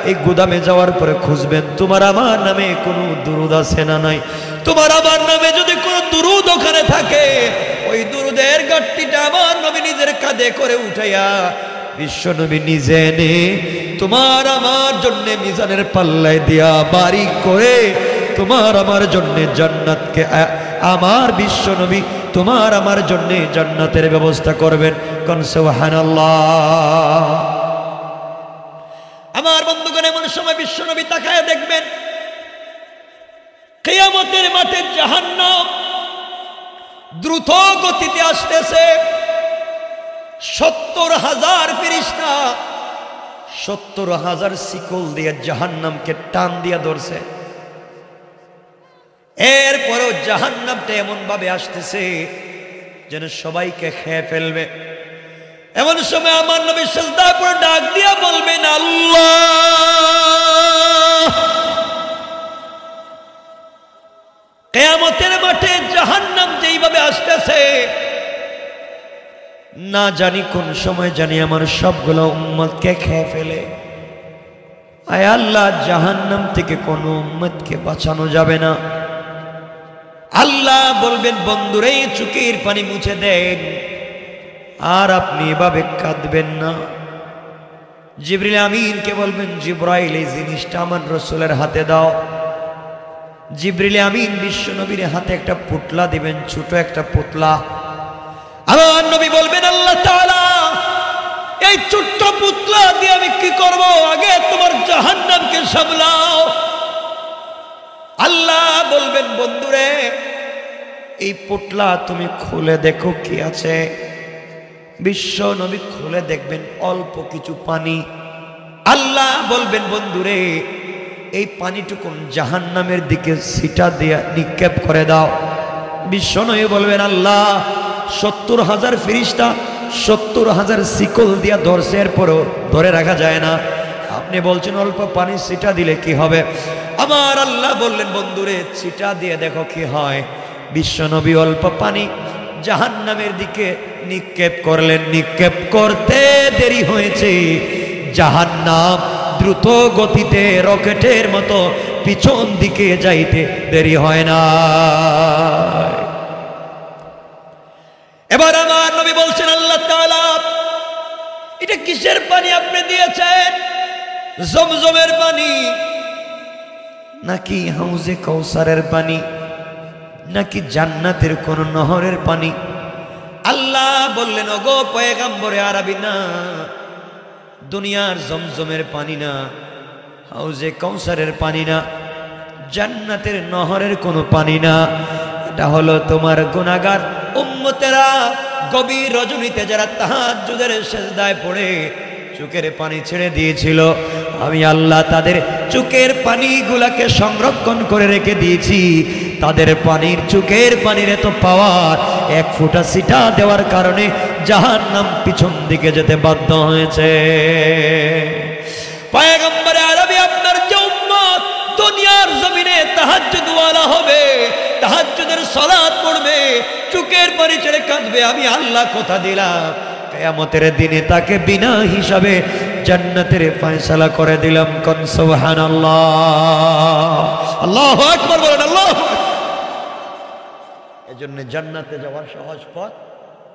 এই গুদামে যাওয়ার পরে খুঁজবেন তোমার আমার নামে কোনো দুরূদ আছে না নাই। তোমার আমার নামে যদি কোনো দুরূদ ওখানে থাকে, ওই দুরূদের গাঁটটিটা আমার নবী নিজের কাঁধে করে উঠাইয়া বিশ্ব নবী নিজে এনে তোমার আমার জন্য মিজানের পাল্লায় দিয়া বারিক করে তোমার আমার জন্য জান্নাতকে, আমার বিশ্ব নবী তোমার আমার জন্য জান্নাতের ব্যবস্থা করবেন। কোন সুবহানাল্লাহ। আমার বন্ধুগণ, এমন সময় বিশ্ব নবী তাকায় দেখবেন কিয়ামতের মাঠে জাহান্নাম দ্রুত গতিতে আসতেছে। 70,000 ফেরেশতা 70,000 শিকল দিয়ে জাহান্নামকে টান দিয়া ধরছে। এরপরেও জাহান্নামটা এমন ভাবে আসতেছে যেন সবাইকে খেয়ে ফেলবে। এমন সময় আমার নবী সিজদায় পড়ে ডাক দিয়া বলবেন আল্লাহ। কিয়ামতের মাঠে জাহান্নাম যেইভাবে আসতেছে, না জানি কোন সময় জানি আমার সবগুলো উম্মতকে খেয়ে ফেলে। আয় আল্লাহ, জাহান্নাম থেকে কোন উম্মতকে বাঁচানো যাবে না। আল্লাহ বলবেন বন্ধুরে চোখের পানি মুছে দেন, আর আপনি এভাবে কাঁদবেন না। জিবরিল আমিনকে বলবেন জিবরাইল এই জিনিসটা আমার রাসূলের হাতে দাও। জিবরিল আমিন বিশ্ব নবীর হাতে একটা পুতলা দিবেন, ছোট একটা পুতলা। আমার নবী বলবেন আল্লাহ তাআলা এই ছোট্ট পুতলা দিয়ে আমি কি করব? আগে তোমার জাহান্নামকে সামলাও। আল্লাহ বলবেন বন্ধুরে এই পুতলা তুমি খুলে দেখো কি আছে। বিশ্ব নবী খুলে দেখবেন অল্প কিছু পানি। আল্লাহ বলবেন বন্ধুরে এই পানিটুকুন জাহান্নামের দিকে ছিটা দিয়ে নিক্ষেপ করে দাও। বিশ্ব নবী বলবেন আল্লাহ 70,000 ফেরেশতা 70,000 শিকল দিয়া ধরছে, এরপরও ধরে রাখা যায় না। আপনি বলছেন অল্প পানি ছিটা দিলে কি হবে? আমার আল্লাহ বললেন, বন্ধুরে ছিটা দিয়ে দেখো কি হয়। বিশ্বনবী অল্প পানি জাহান্নামের দিকে নিক্ষেপ করলেন। নিক্ষেপ করতে দেরি হয়েছে, জাহান্নাম দ্রুত গতিতে রকেটের মতো পিছন দিকে যাইতে দেরি হয় না। এবার আমার নবী বলছেন, আল্লাহ তাআলা এটা কিসের পানি আপনি দিয়েছেন? জমজমের পানি নাকি হাউজে কাউসারের পানি নাকি জান্নাতের কোন নহরের পানি? আল্লাহ বললেন, ওগো পয়গম্বরে আরবি, না, দুনিয়ার জমজমের পানি না, হাউজে কাউসারের পানি না, জান্নাতের নহরের কোনো পানি না। এটা হলো তোমার গুনাহগার উম্মতেরা গভীর রজনীতে যারা তাহাজ্জুদের সিজদায় পড়ে চোখের পানি ছেড়ে দিয়েছিল, আমি আল্লাহ তাদের চোখের পানিগুলাকে সংরক্ষণ করে রেখে দিয়েছি। তাদের পানির, চোখের পানির এত পাওয়ার, এক ফোঁটা ছিটা দেওয়ার কারণে জাহান্নাম পিছন দিকে যেতে বাধ্য হয়েছে। পয়গম্বরে আরবি, আপনার যে উম্মত দুনিয়ার জমিনে তাহাজ্জুদওয়ালা হবে, তাহাজ্জুদের সালাত পড়বে, চোখের পানি ছেড়ে কাঁদবে, আমি আল্লাহ কথা দিলাম কিয়ামতের দিনে তাকে বিনা হিসাবে জান্নাতের ফয়সালা করে দিলাম। কোন সুবহানাল্লাহ, আল্লাহু আকবার বলেন, আল্লাহু আকবার। এজন্য জান্নাতে যাওয়ার সহজ পথ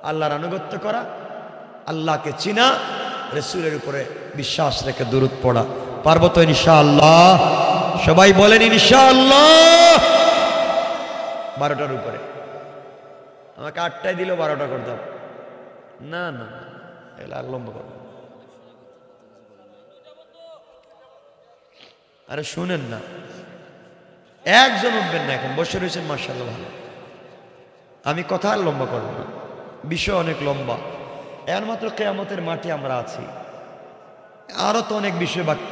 আল্লাহর আনুগত্য করা, আল্লাহকে চিনা, রাসূলের উপরে বিশ্বাস রেখে দুরূদ পড়া। পারবো তো ইনশাআল্লাহ? সবাই বলেন ইনশাআল্লাহ। 12টার উপরে আমাকে 8টায় দিলেও 12টা করতাম না, না এগুলো আর লম্বা করবো। আরে শুনেন না, একজন উঠবেন না, এখন বসে রয়েছেন, মাশাআল্লাহ ভালো। আমি কথা আর লম্বা করবো না, বিষয় অনেক লম্বা। এর মাত্র কিয়ামতের মাঠে আমরা আছি, আরো তো অনেক বিষয় বাকি।